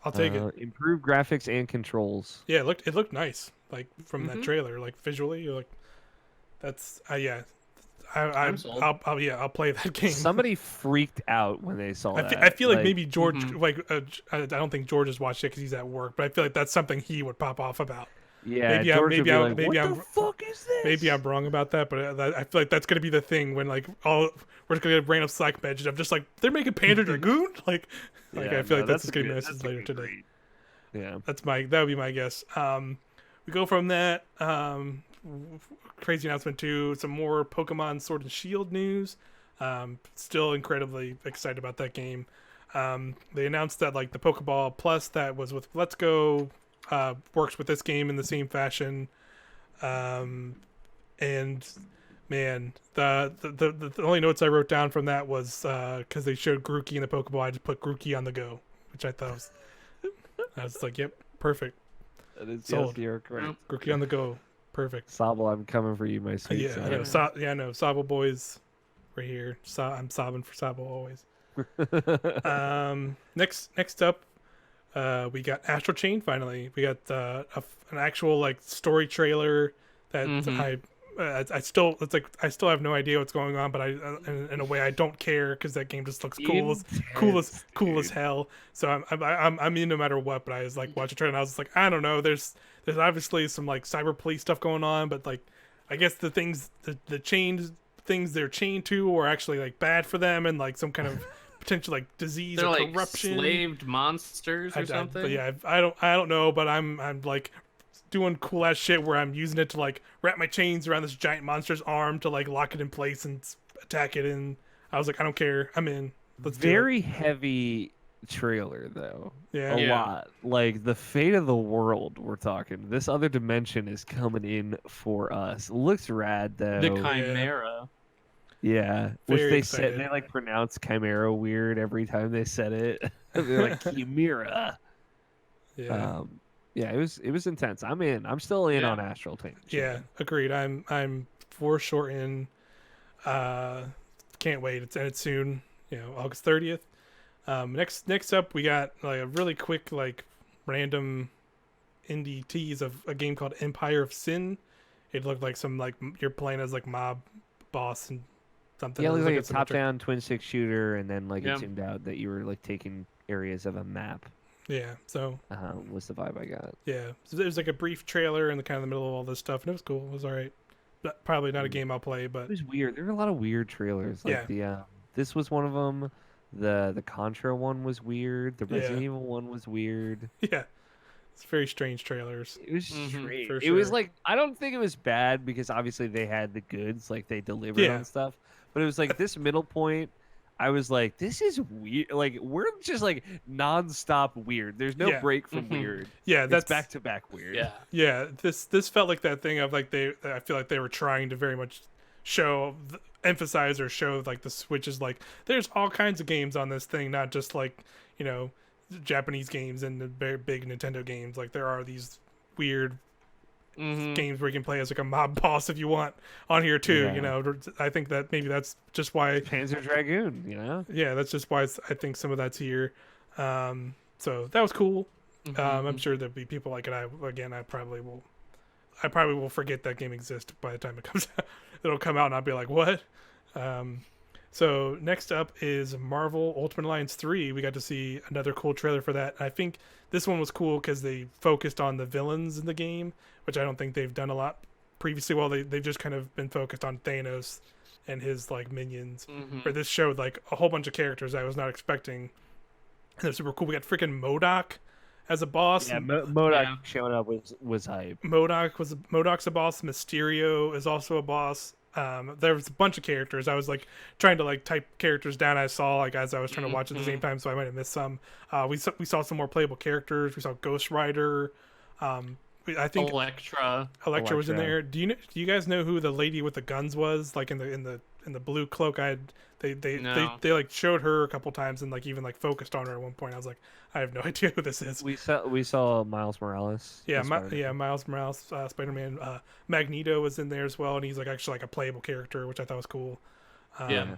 I'll take it. Improve graphics and controls. Yeah, it looked nice. Like from that trailer, like visually, you're like, that's yeah. I'm sold. I'll play that game. Somebody freaked out when they saw that. I feel like maybe George, I don't think George has watched it because he's at work, but I feel like that's something he would pop off about. Yeah, George would be like, maybe what the fuck is this? Maybe I'm wrong about that, but I feel like that's gonna be the thing when like we're just gonna get a random Slack message of just like they're making Panzer Dragoon. Like I feel like that's gonna be message later today. Yeah, that would be my guess. We go from that crazy announcement to some more Pokemon Sword and Shield news. Still incredibly excited about that game. They announced that like the Pokeball Plus that was with Let's Go works with this game in the same fashion. And man, the only notes I wrote down from that was because they showed Grookey in the Pokeball, I just put Grookey on the go, which I thought I was like, yep, perfect. that is Sold. Yes, you're correct. Grookey on the go, perfect. Sable, I'm coming for you, my sweet Yeah, son. I know. Sabo boys, right here. I'm sobbing for Sabo always. Next up, we got Astral Chain. Finally, we got an actual like story trailer that I still have no idea what's going on, but in a way I don't care because that game just looks cool as hell. So I'm in no matter what. But I was like watching trailer and I was just like, I don't know. There's obviously some like cyber police stuff going on, but like I guess the things the chained things they're chained to are actually like bad for them and like some kind of potential like disease They're or like corruption. slaved monsters or something. But yeah, I don't know, but I'm like doing cool ass shit where I'm using it to like wrap my chains around this giant monster's arm to like lock it in place and attack it. And I was like, I don't care, I'm in. Let's do it. Very heavy trailer though. Yeah. A lot. Like the fate of the world we're talking. This other dimension is coming in for us. Looks rad though. The Chimera. Yeah. Very Which they excited. said they like pronounce Chimera weird every time they said it. They're like Chimera. Yeah. Yeah, it was intense. I'm in. I'm still in Yeah. on Astral Chain. Yeah, agreed. I'm for sure in. Can't wait. It's soon. August 30th. Next up, we got like a really quick like random indie tease of a game called Empire of Sin. It looked like some like you're playing as like mob boss and something. Yeah, it was looks like a symmetric- top-down twin stick shooter, and then like Yeah. it zoomed out that you were like taking areas of a map. Yeah. So Was the vibe I got. yeah, so there's like a brief trailer in the kind of the middle of all this stuff, and it was cool. It was all right. But probably not a game I'll play, but It was weird. There were a lot of weird trailers. Like this was one of them. The Contra one was weird. The Resident Evil one was weird. yeah, it's very strange trailers. It was Mhm, strange. for It was sure. like I don't think it was bad because obviously they had the goods, like they delivered Yeah. on stuff. But it was like this middle point. I was like, this is weird. Like we're just like nonstop weird. There's no Yeah. break from Mhm. weird. Yeah, It's that's back to back weird. Yeah. Yeah, this felt like that thing of like I feel like they were trying to very much emphasize or show like the Switch is like there's all kinds of games on this thing, not just like Japanese games and the very big Nintendo games. Like there are these weird Mhm. games where you can play as like a mob boss if you want on here too. Yeah. I think that maybe that's just why. Panzer Dragoon, you know? Yeah, that's just why I think some of that's here. So that was cool. I'm Mhm. sure there'll be people like it. I probably will forget that game exists by the time it comes out. It'll come out and I'll be like, what? So next up is Marvel Ultimate Alliance 3. We got to see another cool trailer for that. I think this one was cool because they focused on the villains in the game, which I don't think they've done a lot previously. Well, they've just kind of been focused on Thanos and his like minions. Mhm. Where this showed like a whole bunch of characters I was not expecting. And they're super cool. We got freaking MODOK as a boss. Yeah, MODOK Yeah. showing up was hype. MODOK's a boss. Mysterio is also a boss. There was a bunch of characters. I was like trying to like type characters down. I saw like as I was trying to watch at the same time, so I might have missed some. We saw some more playable characters. We saw Ghost Rider. I think Electra. Electra was in Elektra. there. Do you guys know who the lady with the guns was? Like in the blue cloak. They like showed her a couple times and like even like focused on her at one point. I was like, I have no idea who this is. We saw Miles Morales. Yeah, as Spider-Man. Miles Morales, Spider-Man. Magneto was in there as well, and he's like actually like a playable character, which I thought was cool. Yeah.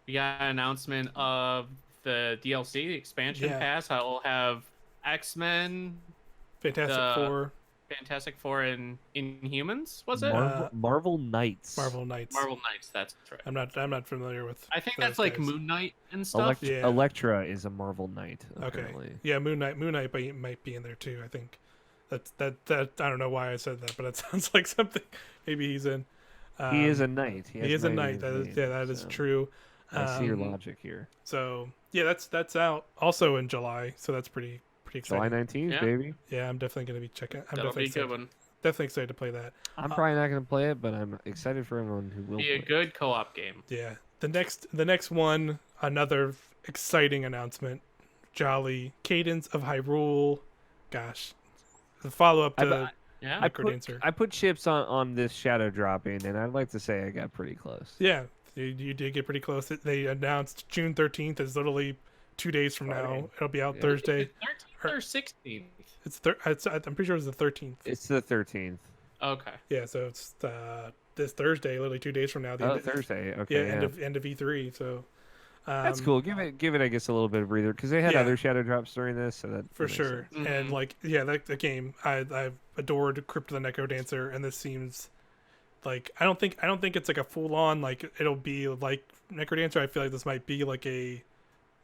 We got an announcement of the DLC, the expansion Yeah. pass. I will have X-Men, Fantastic Four, Fantastic Four, and Inhumans. Was it? Marvel Knights. Marvel Knights. Marvel Knights. That's right. I'm not familiar with. I think those that's like guys. Moon Knight and stuff. Yeah. Elektra is a Marvel Knight. Okay. Apparently. Yeah, Moon Knight might be in there too. I think that I don't know why I said that, but it sounds like something maybe he's in. He is a knight. He is a knight. That is so true. I see your logic here. So yeah, that's out also in July. So that's pretty exciting. July 19th, Yeah. baby. Yeah, I'm definitely gonna be checking. I'm That'll definitely be a good excited, one. definitely excited to play that. I'm probably not going to play it, but I'm excited for everyone who will Be play a good co-op game. Yeah. The next one, another exciting announcement. Jolly Cadence of Hyrule. Gosh. The follow up to Yeah. Microdancer. I put chips on this shadow dropping, and I'd like to say I got pretty close. Yeah. You did get pretty close. They announced June 13th is literally 2 days from Friday. now. It'll be out Yeah. Thursday. 13th or 16th? I'm pretty sure it was the 13th. It's the 13th. Okay. Yeah, so it's this Thursday, literally 2 days from now. Oh, Thursday. Okay. Yeah, end of E3. So That's cool. Give it, I guess, a little bit of breather because they had Yeah. other shadow drops during this, so that for makes sure. sense. And Mhm. like, yeah, that the game I've adored Crypt of the Necrodancer, and this seems like I don't think it's like a full on like it'll be like Necrodancer. I feel like this might be like a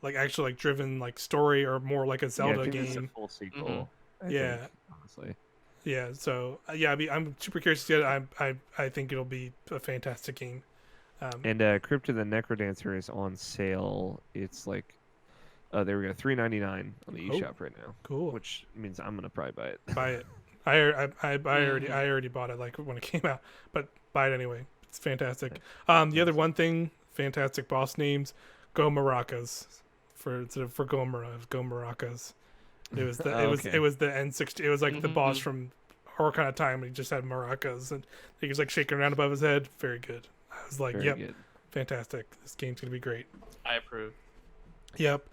like actually like driven like story or more like a Zelda I think This is a game. full sequel. I Yeah. think, honestly. Yeah, so I'm super curious to see it. I think it'll be a fantastic game. And Crypt of the Necrodancer is on sale. It's like, oh, there we go, $3.99 on the eShop right now. Cool. Which means I'm gonna probably buy it. Buy it. I already bought it like when it came out, but buy it anyway. It's fantastic. The other one thing, fantastic boss names, Go Maracas for Go Maracas. It was the it was the N60. It was like the boss from Horror Kind of Time. He just had maracas and he was like shaking around above his head. Very good. I was like, yep, good. Fantastic. This game's gonna be great. I approve. Yep.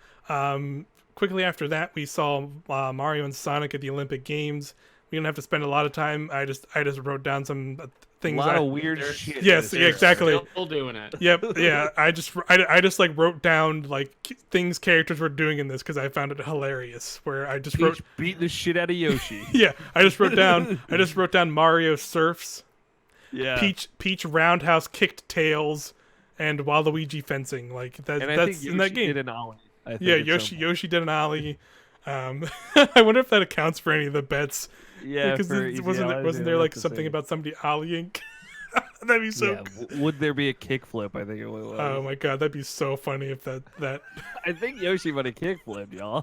Quickly after that, we saw Mario and Sonic at the Olympic Games. We didn't have to spend a lot of time. I just wrote down some things. A lot of weird shit. Yes, yeah, exactly. Still doing it. Yep, yeah. I just like wrote down like things characters were doing in this because I found it hilarious. Where I just wrote beat the shit out of Yoshi. Yeah, I just wrote down Mario surfs. Yeah. Peach roundhouse kicked tails, and Waluigi fencing. Like that. And that's in that game. Did an ollie. Yeah, Yoshi did an ollie. I wonder if that accounts for any of the bets. Yeah, because wasn't there like something about somebody ollieing? That'd be so. Yeah. Would there be a kickflip? I think it would. Oh my god, that'd be so funny if that. I think Yoshi might have kickflipped, y'all.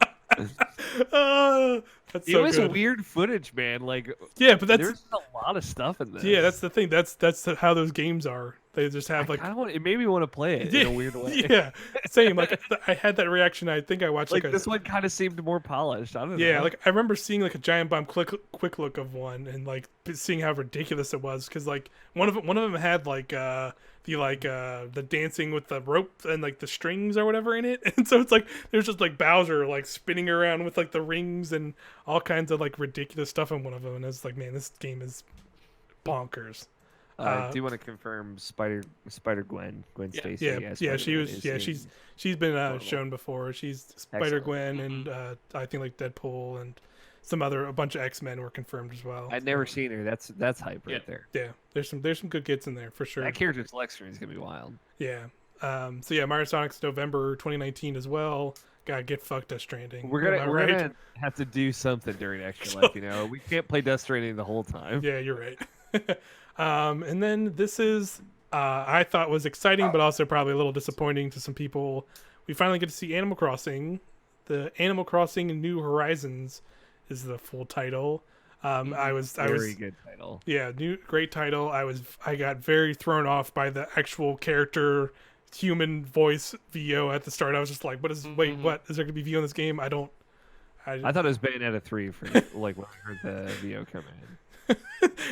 That's it so was good. Weird footage, man. Like, yeah, but there's a lot of stuff in this. Yeah, that's the thing. That's how those games are. They just have like. It made me want to play it in a weird way. Yeah, same. Like I had that reaction. I think I watched like this one kind of seemed more polished. I don't know. Yeah, like I remember seeing like a Giant Bomb quick look of one and like seeing how ridiculous it was because like one of them had like the dancing with the rope and like the strings or whatever in it, and so it's like there's just like Bowser like spinning around with like the rings and all kinds of like ridiculous stuff in one of them, and it's like, man, this game is bonkers. Do you want to confirm Spider Gwen Stacy? Yeah, she's been shown before. She's Spider Gwen and I think like Deadpool and a bunch of X-Men were confirmed as well. I'd never seen her. That's hype right there. Yeah, there's some good hits in there for sure. That character selection is gonna be wild. Yeah. So yeah, Mario Sonic's November 2019 as well. Gotta get fucked Death Stranding. We're gonna have to do something during Extra Life. We can't play Death Stranding the whole time. Yeah, you're right. And then this is I thought was exciting, but also probably a little disappointing to some people. We finally get to see Animal Crossing. The Animal Crossing New Horizons is the full title. Very good title. Yeah, great title. I got very thrown off by the actual character human voice VO at the start. I was just like, what is there gonna be VO in this game? I thought it was Bayonetta 3 for like when I heard the VO come in.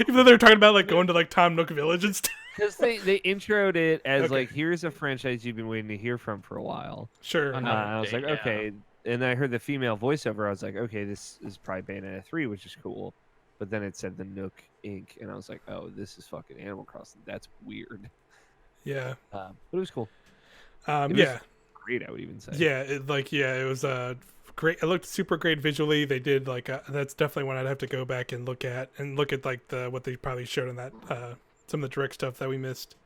Even though they were talking about like going to like Tom Nook Village and stuff. Because they introed it as like, here's a franchise you've been waiting to hear from for a while. Sure. I was like, okay. And then I heard the female voiceover. I was like, okay, this is probably Bayonetta 3, which is cool. But then it said the Nook Inc. And I was like, oh, this is fucking Animal Crossing. That's weird. Yeah. But it was cool. It was great, I would even say. Yeah, it was great. It looked super great visually. They did like that's definitely one I'd have to go back and look at like what they probably showed in that some of the direct stuff that we missed.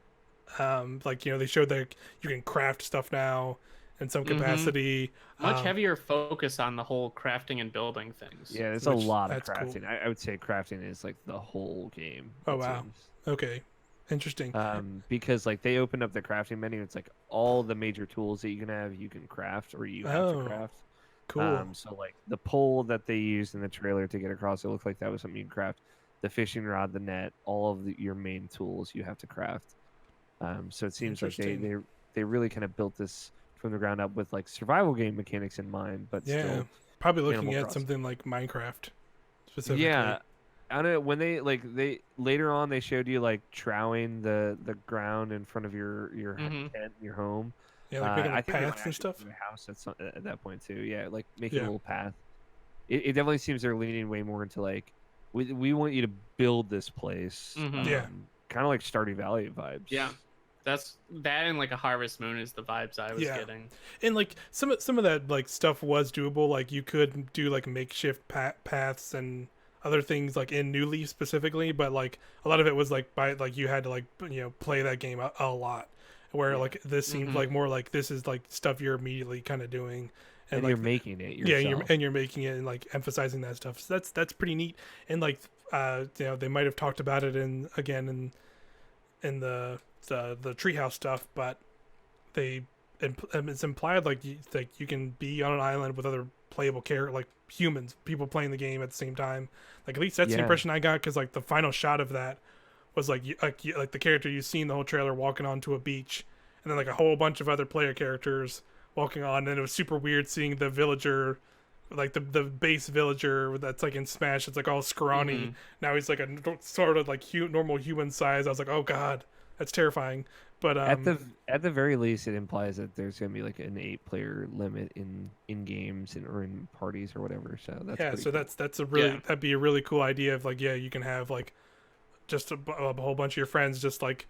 They showed that you can craft stuff now in some capacity. Much heavier focus on the whole crafting and building things. Yeah, there's a lot of crafting. Cool. I would say crafting is like the whole game. Oh wow. Okay. Interesting. Because like they opened up the crafting menu. It's like all the major tools that you can craft or you have to craft. Cool. So like the pole that they used in the trailer to get across, it looked like that was something you can craft. The fishing rod, the net, all of your main tools you have to craft. So it seems like they really kind of built this from the ground up with like survival game mechanics in mind, but still probably looking at something like Minecraft specifically. Yeah. I don't know, when they later on they showed you like troweling the ground in front of your tent, your home. Yeah, like making paths and stuff. Your house at that point too. Yeah, like making a little path. It definitely seems they're leaning way more into like we want you to build this place. Yeah, kind of like Stardew Valley vibes. Yeah, that and like a Harvest Moon is the vibes I was getting. And like some of that like stuff was doable. Like you could do like makeshift paths and other things like in New Leaf specifically, but like a lot of it was like by like you had to like play that game a lot. Where like this seems like more like this is like stuff you're immediately kind of doing, and like, you're making it yourself. Yeah, you're making it and like emphasizing that stuff. So that's pretty neat. And like they might have talked about it in the treehouse stuff, but it's implied like you can be on an island with other playable characters, like humans, people playing the game at the same time. Like at least that's the impression I got, because like the final shot of that was like the character you've seen the whole trailer walking onto a beach, and then like a whole bunch of other player characters walking on, and it was super weird seeing the villager, like the base villager that's like in Smash. It's like all scrawny. Now he's like a sort of like normal human size. I was like, oh god, that's terrifying. But at the very least, it implies that there's gonna be like an 8-player limit in games or in parties or whatever. So that's cool. That's a really that'd be a really cool idea of like you can have like just a whole bunch of your friends just like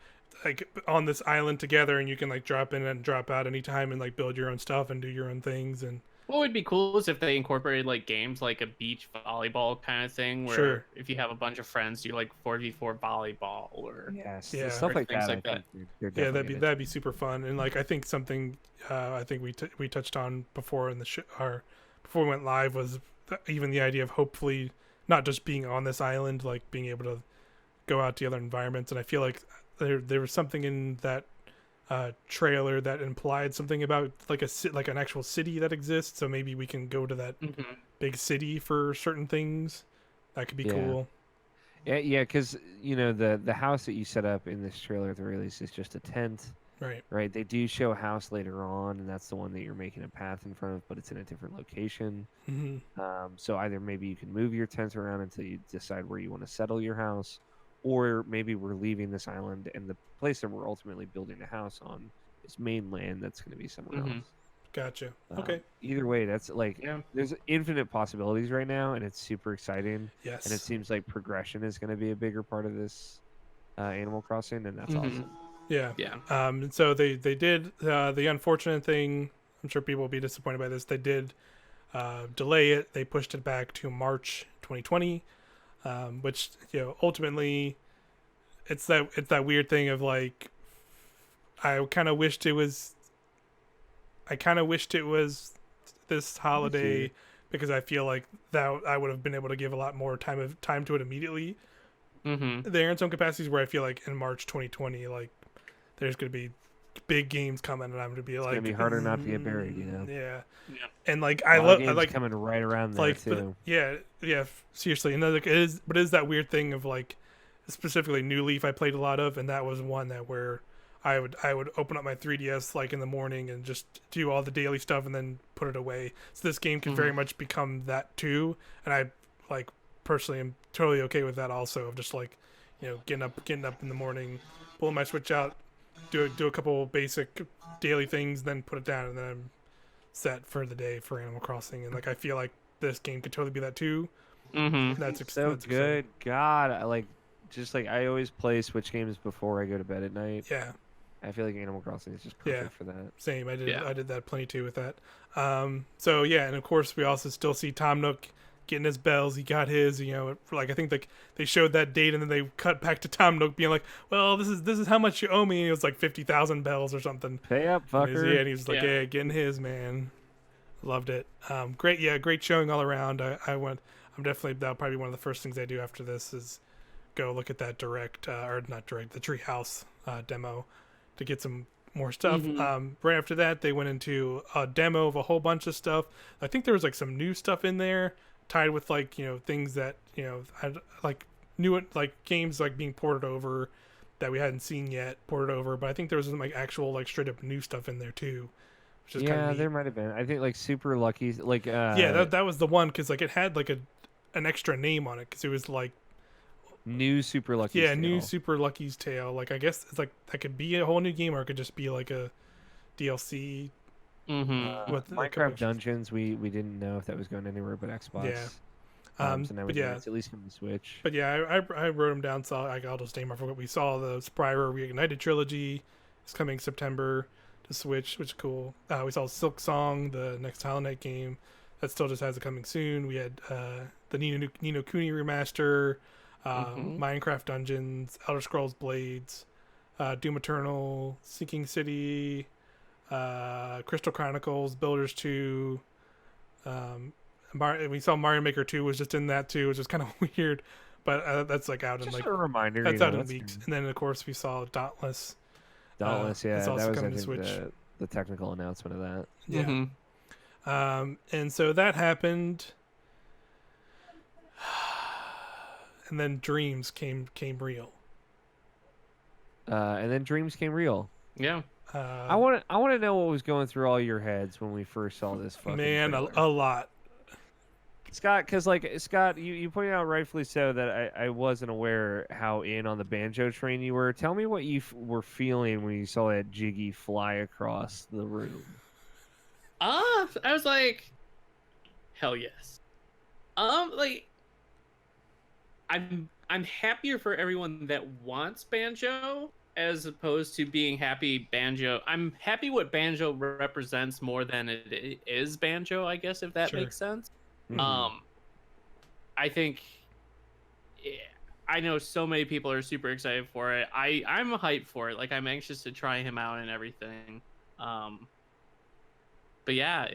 on this island together, and you can like drop in and drop out anytime and like build your own stuff and do your own things. And what would be cool is if they incorporated like games like a beach volleyball kind of thing, where if you have a bunch of friends, you like 4v4 volleyball or stuff like things that. like that. That'd be super fun. And like I think something I think we touched on before in the before we went live was even the idea of hopefully not just being on this island, like being able to go out to other environments. And I feel like there was something in that trailer that implied something about like an actual city that exists. So maybe we can go to that big city for certain things. That could be cool. Yeah, because the house that you set up in this trailer at the very least is just a tent. Right. They do show a house later on, and that's the one that you're making a path in front of, but it's in a different location. So either maybe you can move your tent around until you decide where you want to settle your house, or maybe we're leaving this island and the place that we're ultimately building a house on is mainland that's going to be somewhere else. Gotcha. Okay. Either way, that's like there's infinite possibilities right now, and it's super exciting. Yes. And it seems like progression is going to be a bigger part of this Animal Crossing, and that's awesome. Yeah. So they did the unfortunate thing. I'm sure people will be disappointed by this. They did delay it. They pushed it back to March 2020. Which ultimately it's that weird thing of like I kind of wished it was this holiday, because I feel like that I would have been able to give a lot more time to it immediately. There are in some capacities where I feel like in March 2020 like there's gonna be big games coming, and I'm gonna be like, it's gonna be harder not to get buried, And like I like coming right around there too. Seriously. And like it is that weird thing of like specifically New Leaf I played a lot of, and that was one that where I would open up my 3DS like in the morning and just do all the daily stuff and then put it away. So this game can very much become that too, and I like personally am totally okay with that also, of just like getting up in the morning, pulling my Switch out, do a couple basic daily things, then put it down, and then I'm set for the day for Animal Crossing. And like I feel like this game could totally be that too. That's so good. God, I always play Switch games before I go to bed at night. I feel like Animal Crossing is just perfect for that. Same. I did that plenty too with that. So yeah, and of course we also still see Tom Nook getting his bells. He got his, like I think like they showed that date, and then they cut back to Tom Nook being like, "Well, this is how much you owe me." And it was like 50,000 bells or something. Pay up, fucker. And he was like, "Yeah, getting his, man." Loved it. Great showing all around. I'm definitely, that'll probably be one of the first things I do after this is go look at that the Treehouse demo to get some more stuff. Right after that, they went into a demo of a whole bunch of stuff. I think there was like some new stuff in there tied with like things that had like new like games like being ported over that we hadn't seen yet ported over. But I think there was some like actual like straight up new stuff in there too. Which is kind of neat. There might have been. I think like Super Lucky, like that was the one, because like it had like an extra name on it, because it was like New Super Lucky's Tale. New Super Lucky's Tale. Like I guess it's like that could be a whole new game, or it could just be like a DLC. With Minecraft Dungeons, we didn't know if that was going anywhere but Xbox. So now it's at least coming to Switch. But yeah, I wrote them down, so I'll just name off what we saw. The Spyro Reignited trilogy is coming September to Switch, which is cool. We saw Silk Song, the next Hollow Knight game. that still just has it coming soon. We had the Ni no Kuni remaster, Minecraft Dungeons, Elder Scrolls Blades, Doom Eternal, Sinking City, Crystal Chronicles, Builders 2. We saw Mario Maker 2 was just in that too, which is kind of weird, but that's like out in like a reminder. that's out in weeks. And then of course we saw Dauntless. Dauntless, yeah, that was coming to Switch. The technical announcement of that. Yeah. And so that happened, and then Dreams came real. And then Dreams came real. Yeah. I want to know what was going through all your heads when we first saw this fucking trailer. a lot. Scott, because Scott, you pointed out rightfully so that I wasn't aware how in on the banjo train you were. Tell me what you were feeling when you saw that Jiggy fly across the room. I was like, hell yes. Like, I'm happier for everyone that wants banjo as opposed to being happy banjo. I'm happy what banjo represents more than it is banjo, I guess, if that makes sense. Mm-hmm. I think I know so many people are super excited for it. I'm hyped for it. Like, I'm anxious to try him out and everything. But yeah,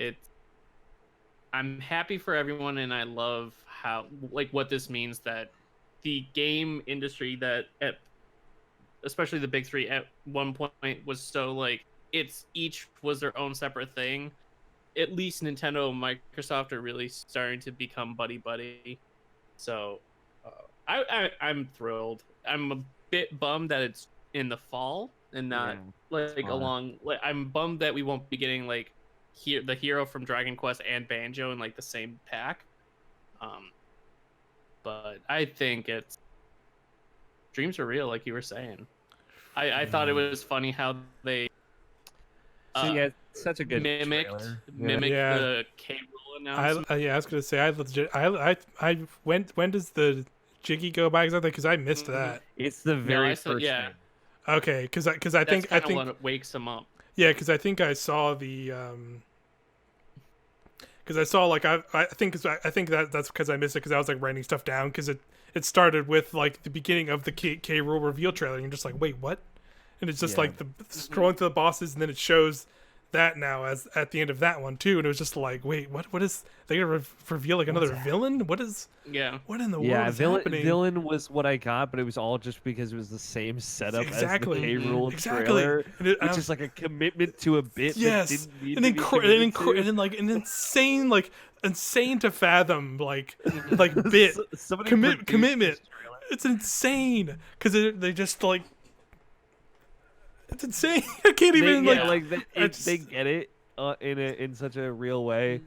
I'm happy for everyone, and I love how, like, what this means, that the game industry that especially the big three at one point was so like each was their own separate thing. At least Nintendo and Microsoft are really starting to become buddy. So I'm thrilled. I'm a bit bummed that it's in the fall and not I'm bummed that we won't be getting like the hero from Dragon Quest and Banjo in like the same pack. But I think dreams are real, like you were saying. I thought it was funny how they such a good mimicked the K. Rool announcement. I was gonna say when does the Jiggy go by exactly? Because I missed that. It's the very first thing. Okay, because I think what wakes him up. Yeah, because I think I saw the because I saw like I think that's because I missed it because I was like writing stuff down because it started with like the beginning of the K. Rool reveal trailer and you're just like, wait, what? And it's just like the scrolling through the bosses and then it shows that now as at the end of that one too, and it was just like, wait, what is they gonna reveal like another villain? What is what in the world is happening? Villain was what I got, but it was all just because it was the same setup as the K. Rool trailer, which is like a commitment to a bit. Yes, that didn't need and like an insane to fathom like bit commitment. It's insane because they just like. It's insane. I can't even they get it in such a real way.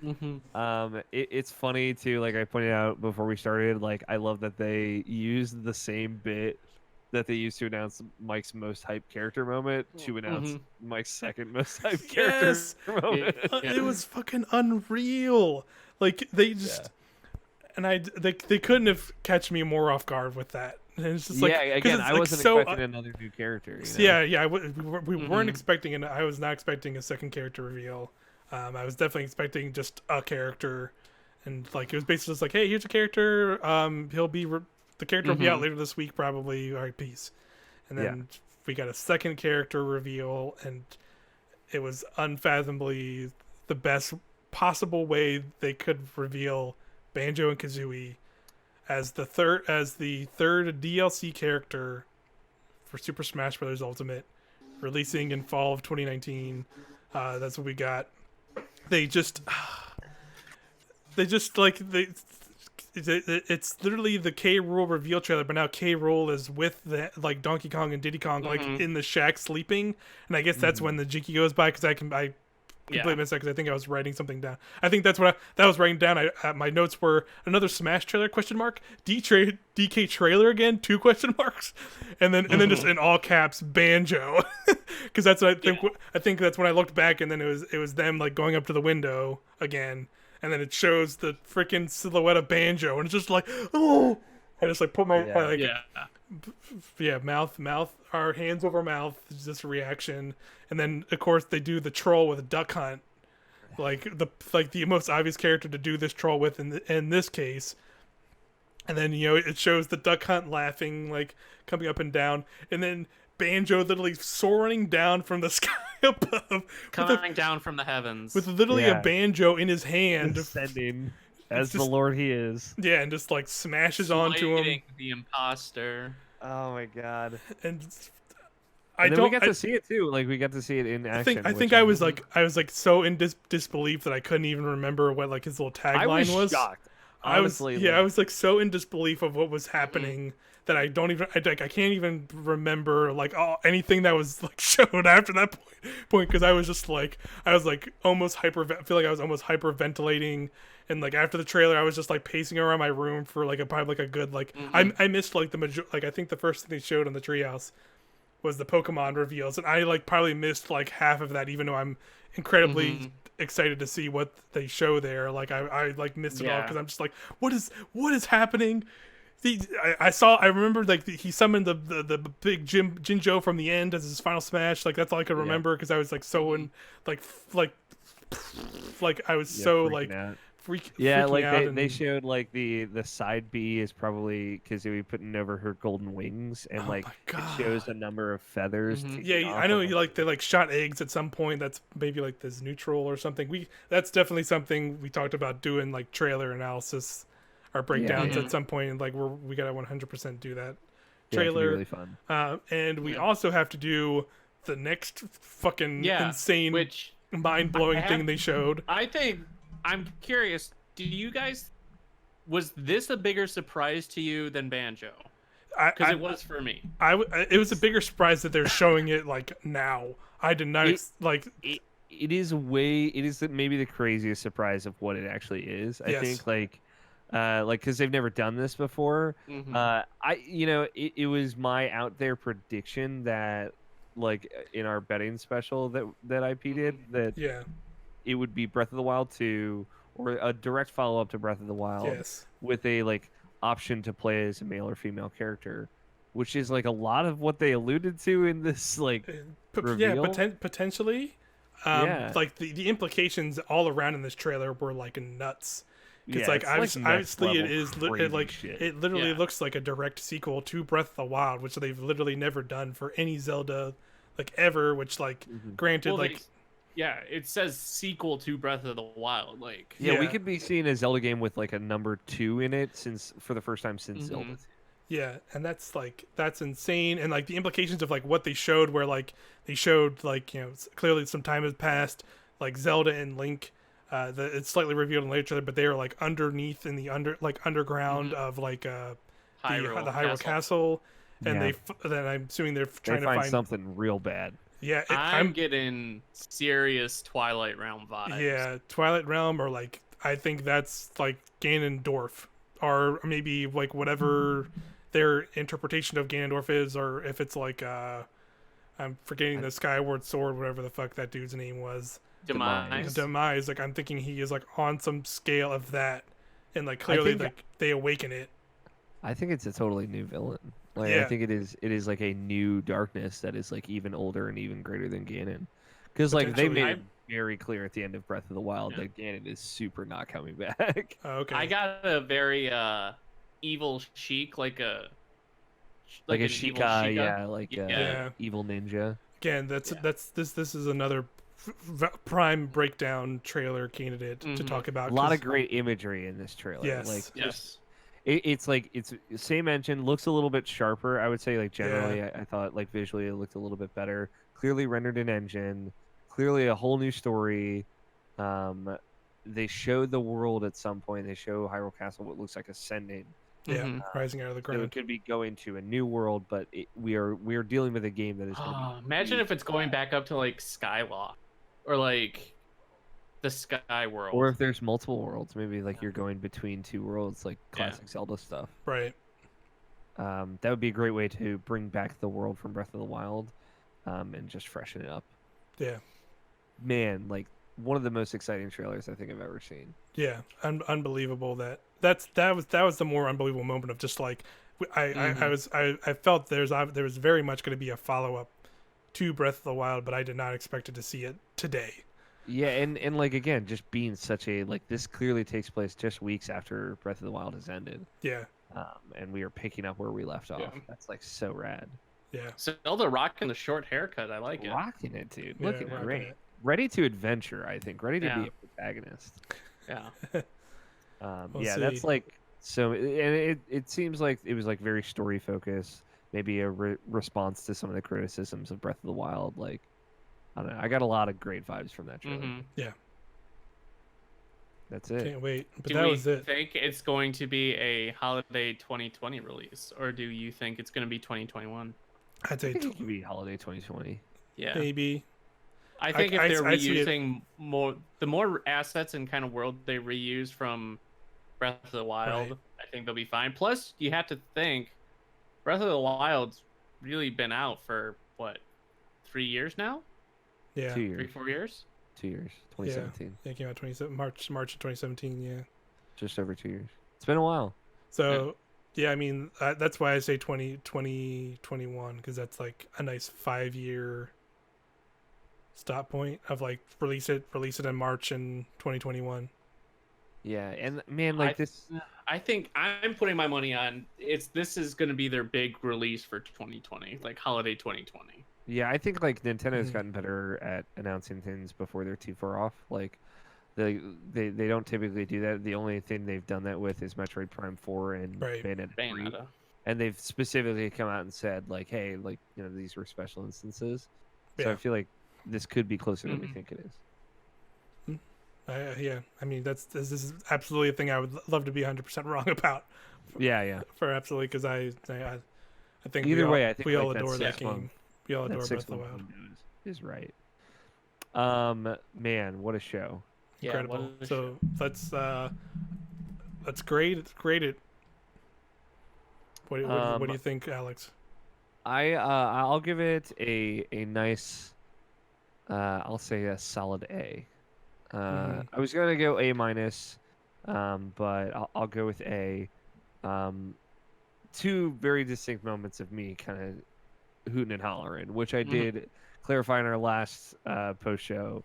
It's funny too. Like I pointed out before we started, like I love that they used the same bit that they used to announce Mike's most hype character moment to announce Mike's second most hype character moment. It was fucking unreal. Like they just they couldn't have catch me more off guard with that. And it's just like, again, I wasn't expecting another new character. You know? We weren't expecting it. I was not expecting a second character reveal. I was definitely expecting just a character, and like it was basically just like, hey, here's a character. He'll be the character will be out later this week probably. All right, peace. And then we got a second character reveal, and it was unfathomably the best possible way they could reveal Banjo and Kazooie as the third DLC character for Super Smash Bros. Ultimate, releasing in fall of 2019. That's what we got. It's literally the K. Rool reveal trailer, but now K. Rool is with the like Donkey Kong and Diddy Kong like in the shack sleeping, and I guess that's when the Jiki goes by because I completely missed that because I think I was writing something down. I think that's what I was writing down. My notes were another Smash trailer ? DK trailer again ? 2 question marks, and then just in all caps Banjo, because that's what I think. I think that's when I looked back, and then it was them like going up to the window again, and then it shows the freaking silhouette of Banjo, and it's just like, oh, I just like put my mouth, our hands over mouth, just a reaction. And then of course they do the troll with a duck hunt, like the most obvious character to do this troll with in this case. And then, it shows the duck hunt laughing, like, coming up and down. And then Banjo literally soaring down from the sky above. Coming down from the heavens. With literally a banjo in his hand. Descending as the Lord he is. Yeah, and just, like, smashes onto him. The imposter. Oh, my God. And we got to see it, too. Like, we got to see it in action. I think I was so in disbelief that I couldn't even remember what, like, his little tagline was. Shocked. Honestly, I was like so in disbelief of what was happening that I can't even remember like anything that was like shown after that point because I was almost hyperventilating, and like after the trailer I was just like pacing around my room for like probably a good like I missed like I think the first thing they showed on the treehouse was the Pokemon reveals, and I like probably missed like half of that, even though I'm incredibly excited to see what they show there. Like I like missed it all because I'm just like, what is happening? I remember like he summoned the big Jinjo from the end as his final smash. Like that's all I could remember because I was like so in like I was so like out. freaking like out they showed like the side B is probably because they were putting over her golden wings, and like it shows a number of feathers. Yeah, I know. They like shot eggs at some point. That's maybe like this neutral or something. That's definitely something we talked about doing, like trailer analysis or breakdowns at some point. And like we gotta 100% do that trailer. Really fun. And we also have to do the next fucking insane, mind blowing thing they showed. I'm curious, was this a bigger surprise to you than Banjo? Because it was for me. It was a bigger surprise that they're showing it like now. I did not it is maybe the craziest surprise of what it actually is. I think like because they've never done this before. It was my out there prediction that like in our betting special that IP did that it would be Breath of the Wild 2 or a direct follow-up to Breath of the Wild with a like option to play as a male or female character, which is like a lot of what they alluded to in this like reveal. Potentially. Like the implications all around in this trailer were like nuts. Because obviously it literally looks like a direct sequel to Breath of the Wild, which they've literally never done for any Zelda like ever, which like granted it says sequel to Breath of the Wild. Like we could be seeing a Zelda game with like a number 2 in it for the first time since Zelda. Yeah, and that's insane, and like the implications of like what they showed, where like they showed like clearly some time has passed, like Zelda and Link. It's slightly revealed in later, but they are like underneath in the underground of like the Hyrule Castle, and then I'm assuming they're trying to find something real bad. Yeah, I'm getting serious Twilight Realm vibes. Yeah, Twilight Realm, or like I think that's like Ganondorf, or maybe like whatever their interpretation of Ganondorf is, or if it's like I'm forgetting the Skyward Sword, whatever the fuck that dude's name was. Demise. Like I'm thinking he is like on some scale of that, and like clearly like they awaken it. I think it's a totally new villain. Like I think it is like a new darkness that is like even older and even greater than Ganon. Because like they made it very clear at the end of Breath of the Wild that Ganon is super not coming back. Oh, okay. I got a very evil Sheik, like a Sheikah, evil ninja. Again, this is another prime breakdown trailer candidate to talk about. A lot of great imagery in this trailer. Yes. It's like it's same engine, looks a little bit sharper. I would say like generally, I thought like visually it looked a little bit better. Clearly rendered in engine. Clearly a whole new story. They showed the world at some point. They show Hyrule Castle, what looks like ascending. Yeah, rising out of the ground. So it could be going to a new world, but we are dealing with a game that is. Imagine if it's going back up to like Skyloft, or like the Sky World, or if there's multiple worlds, maybe like you're going between two worlds, like classic Zelda stuff. Right. That would be a great way to bring back the world from Breath of the Wild, and just freshen it up. Yeah. Man, like one of the most exciting trailers I think I've ever seen. Yeah, unbelievable. That was the more unbelievable moment of just like I felt there was very much going to be a follow up to Breath of the Wild, but I did not expect to see it today. Yeah, and like again, just being such a like this clearly takes place just weeks after Breath of the Wild has ended. Yeah, And we are picking up where we left Yeah. off. That's like so rad. yeah, Zelda rocking the short haircut. I like it. Rocking it, dude. yeah. Looking Rocking great. it. Ready to adventure, I think. Ready to be Yeah. a protagonist. Yeah. We'll Yeah, see. that's like so. And it seems like it was like very story focused. Maybe a response to some of the criticisms of Breath of the Wild. Like, I don't know. I got a lot of great vibes from that trailer. Mhm. Yeah, That's it. can't wait. But Do that we was it. think it's going to be a holiday 2020 release, or do you think it's going to be 2021? I'd I say think it could be holiday 2020. Yeah. maybe. I think if I they're see it. reusing the more assets and kind of world they reuse from Breath of the Wild, Right. I think they'll be fine. Plus, you have to think Breath of the Wild's really been out for what, 3 years now? Yeah, 2 years. 3-4 years? 2 years. 2017. yeah, it came out March of 2017. Yeah. Just over 2 years. It's been a while. So yeah, I mean that's why I say 2021 because that's like a nice 5-year stop point of like release it in March in 2021. Yeah, and man, like this. I think I'm putting my money on this is going to be their big release for 2020, like holiday 2020. Yeah, I think like Nintendo's Mhm. gotten better at announcing things before they're too far off. Like they don't typically do that. The only thing they've done that with is Metroid Prime 4 and Right. Bayonetta 3. Bayonetta. And they've specifically come out and said like, hey, like, you know, these were special instances. So Yeah. I feel like this could be closer than we Mhm. think it is. Yeah, I mean this is absolutely a thing I would love to be 100% wrong about. Yeah, yeah. For absolutely because I think Either we way, all, I think we all like that adore that 6 game. month, We all that adore Breath 6 of the month Wild. window is right. Man, what a show. Yeah, Incredible. what a So let's grade it. What do you think, Alex? I'll give it a nice I'll say a solid A. I was gonna go A minus, but I'll go with A. Two very distinct moments of me kind of hooting and hollering, which I did clarify in our last post show.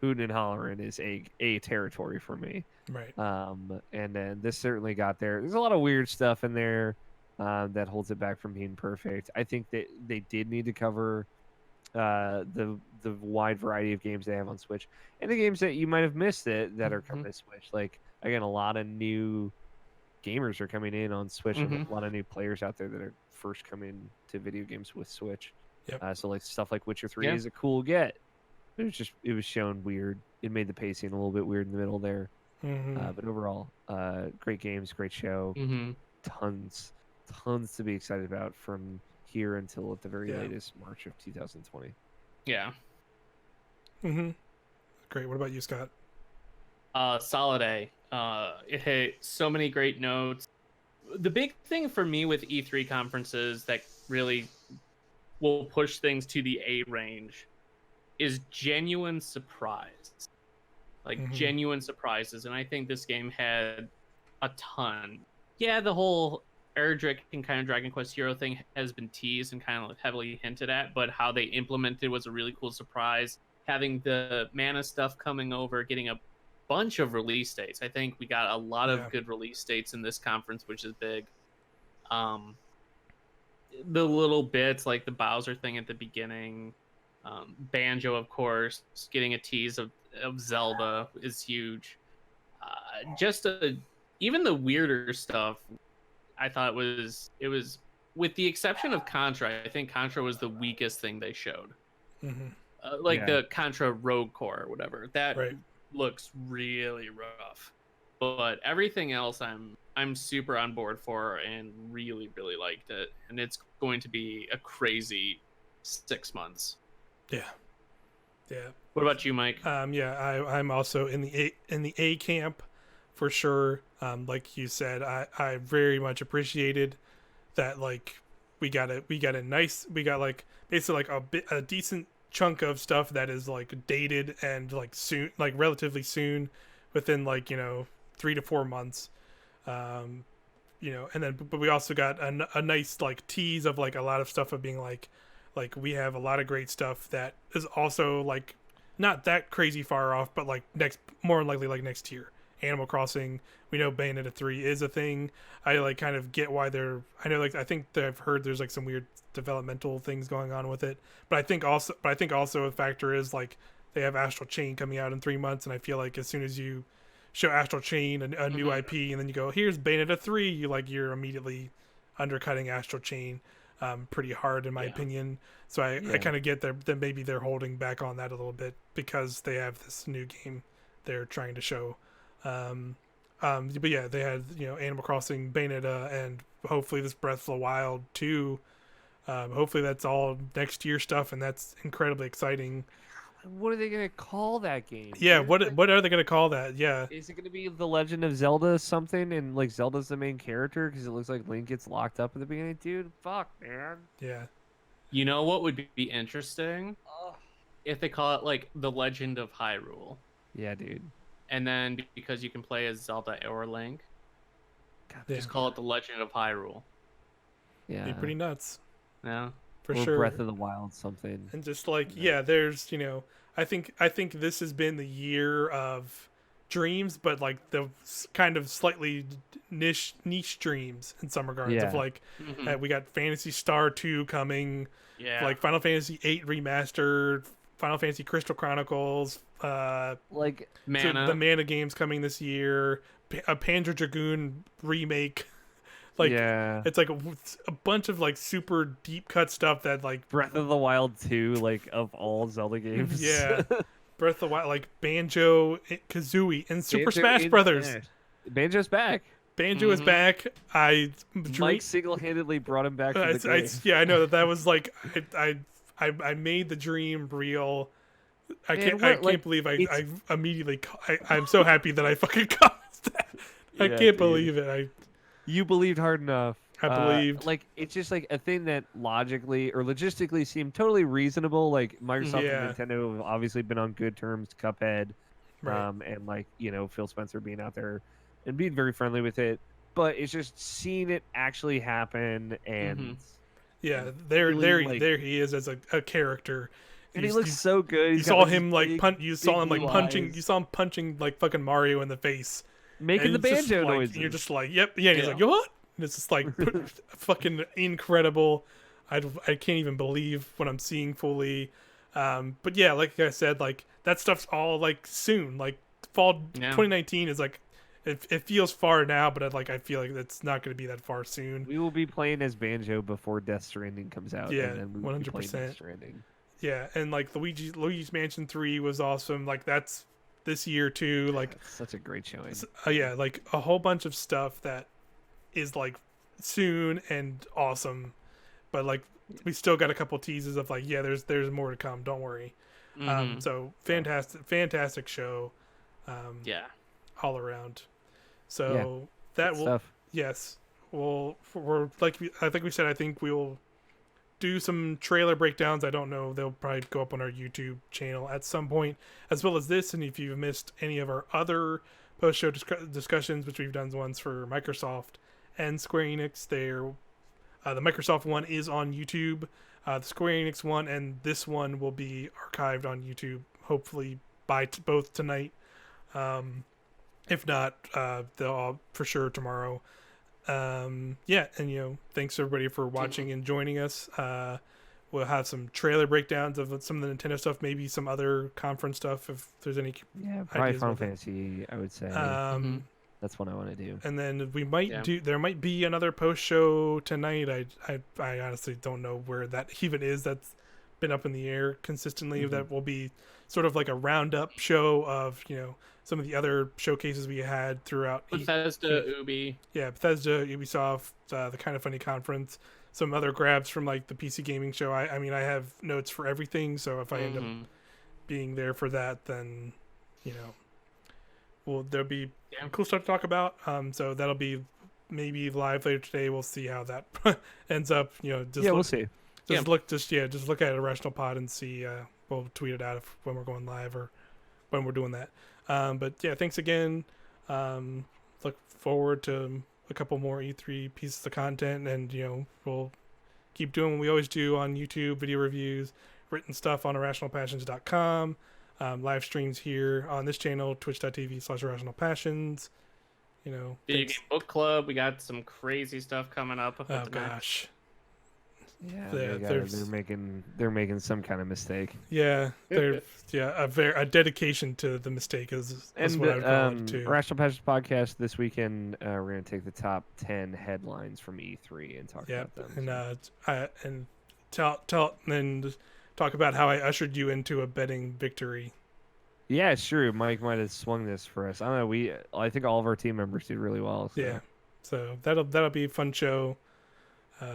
Hooting and hollering is a territory for me. Right. And then this certainly got there. There's a lot of weird stuff in there that holds it back from being perfect. I think that they did need to cover the wide variety of games they have on Switch and the games that you might have missed that are coming to Switch. Like again, a lot of new gamers are coming in on Switch, and a lot of new players out there that are first coming to video games with Switch. Yep. So like stuff like Witcher 3 Yeah. is a cool get. It was shown weird. It made the pacing a little bit weird in the middle there. But overall, great games, great show. Tons to be excited about from here until at the very latest March of 2020. Yeah. Great. What about you, Scott? Solid A. It hit so many great notes. The big thing for me with E3 conferences that really will push things to the A range is genuine surprise. Like genuine surprises. And I think this game had a ton. Yeah, the whole Erdrick and kind of Dragon Quest Hero thing has been teased and kind of heavily hinted at, but how they implemented was a really cool surprise. Having the Mana stuff coming over, getting a bunch of release dates. I think we got a lot of good release dates in this conference, which is big. The little bits like the Bowser thing at the beginning, Banjo, of course, getting a tease of Zelda is huge. Even the weirder stuff, I thought it was with the exception of Contra. I think Contra was the weakest thing they showed. The Contra Rogue Core or whatever that looks really rough, but everything else I'm super on board for and really liked it, and it's going to be a crazy 6 months. Yeah. What about you, Mike? I'm also in the A camp for sure. Like you said, I very much appreciated that. Like we got like basically like a decent chunk of stuff that is like dated and like soon, like relatively soon, within like 3 to 4 months. And then but we also got a nice like tease of like a lot of stuff of being like we have a lot of great stuff that is also like not that crazy far off, but like more likely like next year. Animal Crossing, we know Bayonetta 3 is a thing. I like kind of get why they're. I know like I think that I've heard there's like some weird developmental things going on with it, but I think also a factor is like they have Astral Chain coming out in 3 months, and I feel like as soon as you show Astral Chain a new IP, and then you go here's Bayonetta 3, you're immediately undercutting Astral Chain pretty hard in my opinion. So I kind of get that maybe they're holding back on that a little bit because they have this new game they're trying to show. But yeah, they had Animal Crossing, Bayonetta, and hopefully this Breath of the Wild 2. Hopefully that's all next year stuff, and that's incredibly exciting. What are they gonna call that game? Yeah, what are they gonna call that? Yeah, is it gonna be The Legend of Zelda something, and like Zelda's the main character because it looks like Link gets locked up at the beginning? Dude, fuck, man. Yeah. You know what would be interesting? If they call it like The Legend of Hyrule. Yeah, dude. And then because you can play as Zelda or Link, just call it The Legend of Hyrule. Yeah, be pretty nuts. Yeah, for or sure. Breath of the Wild something. And just like there's I think this has been the year of dreams, but like the kind of slightly niche dreams in some regards of like we got Phantasy Star 2 coming, like Final Fantasy 8 remastered, Final Fantasy Crystal Chronicles, like Mana. the Mana games coming this year, a Panzer Dragoon remake. Like it's like a bunch of like super deep cut stuff that like Breath of the Wild 2, like of all Zelda games. Yeah. Breath of the Wild, like Banjo, Kazooie, and Super Smash Brothers. Banjo's back. Banjo is back. Mike single-handedly brought him back from the grave. Yeah, I know that was like I made the dream real. I can't believe I immediately I'm so happy that I fucking caused that. I can't believe it. You believed hard enough. I believed. Like it's just like a thing that logically or logistically seemed totally reasonable. Like Microsoft and Nintendo have obviously been on good terms. Cuphead, and like Phil Spencer being out there and being very friendly with it. But it's just seeing it actually happen and there he is as a character. And he looks so good. You saw him like punching. You saw him punching like fucking Mario in the face. Making the banjo noises. And you're just like, yep, yeah. And he's like, you what? And it's just like fucking incredible. I can't even believe what I'm seeing fully. But yeah, like I said, like that stuff's all like soon. Like fall 2019 is like it feels far now, but I feel like it's not going to be that far soon. We will be playing as Banjo before Death Stranding comes out. Yeah, and then we will 100%. Be playing Death Stranding. Yeah, and like Luigi's Mansion 3 was awesome. Like that's this year too. Like that's such a great showing. Like a whole bunch of stuff that is like soon and awesome, but like we still got a couple teases of like there's more to come. Don't worry. So fantastic show. All around. So that will stuff. Yes. Well, I think we will do some trailer breakdowns. I don't know. They'll probably go up on our YouTube channel at some point, as well as this. And if you've missed any of our other post-show discussions, which we've done ones for Microsoft and Square Enix, the Microsoft one is on YouTube. The Square Enix one and this one will be archived on YouTube, hopefully by both tonight. If not, they'll all for sure tomorrow. And thanks everybody for watching and joining us. We'll have some trailer breakdowns of some of the Nintendo stuff, maybe some other conference stuff if there's any probably Final Fantasy, I would say. That's what I want to do. And then we might there might be another post show tonight. I honestly don't know where that even is. That's been up in the air consistently. That will be sort of like a roundup show of some of the other showcases we had throughout Bethesda, Ubi. Yeah, Bethesda, Ubisoft, the Kind of Funny conference, some other grabs from like the PC gaming show. I mean, I have notes for everything, so if I end up being there for that, then there'll be cool stuff to talk about. So that'll be maybe live later today. We'll see how that ends up. We'll see. Just look at Irrational Pod and see. We'll tweet it out when we're going live or when we're doing that. But yeah, thanks again. Look forward to a couple more E3 pieces of content, and we'll keep doing what we always do on YouTube, video reviews, written stuff on irrationalpassions.com. live streams here on this channel, twitch.tv/Irrational Passions. You know, Video Game Book Club. We got some crazy stuff coming up. Oh gosh. Yeah, Yeah, they're making some kind of mistake. Yeah, a dedication to the mistake is what I would call it too. Irrational Passions podcast this weekend. We're gonna take the top 10 headlines from E3 and talk about them. And talk about how I ushered you into a betting victory. Yeah, it's true. Mike might have swung this for us. I don't know. I think all of our team members did really well. So. Yeah, so that'll be a fun show,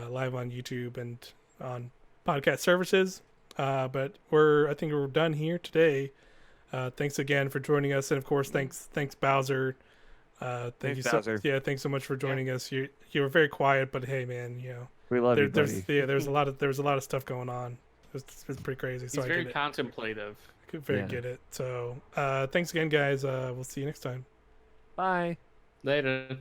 live on YouTube and on podcast services. But I think we're done here today. Thanks again for joining us, and of course, thanks Bowser. Thanks, Bowser. Thanks so much for joining us. You were very quiet, but hey, man, we love you, buddy. There's a lot of stuff going on. It's pretty crazy. He's so very I get contemplative. it. Get it. So thanks again, guys. We'll see you next time. Bye. Later.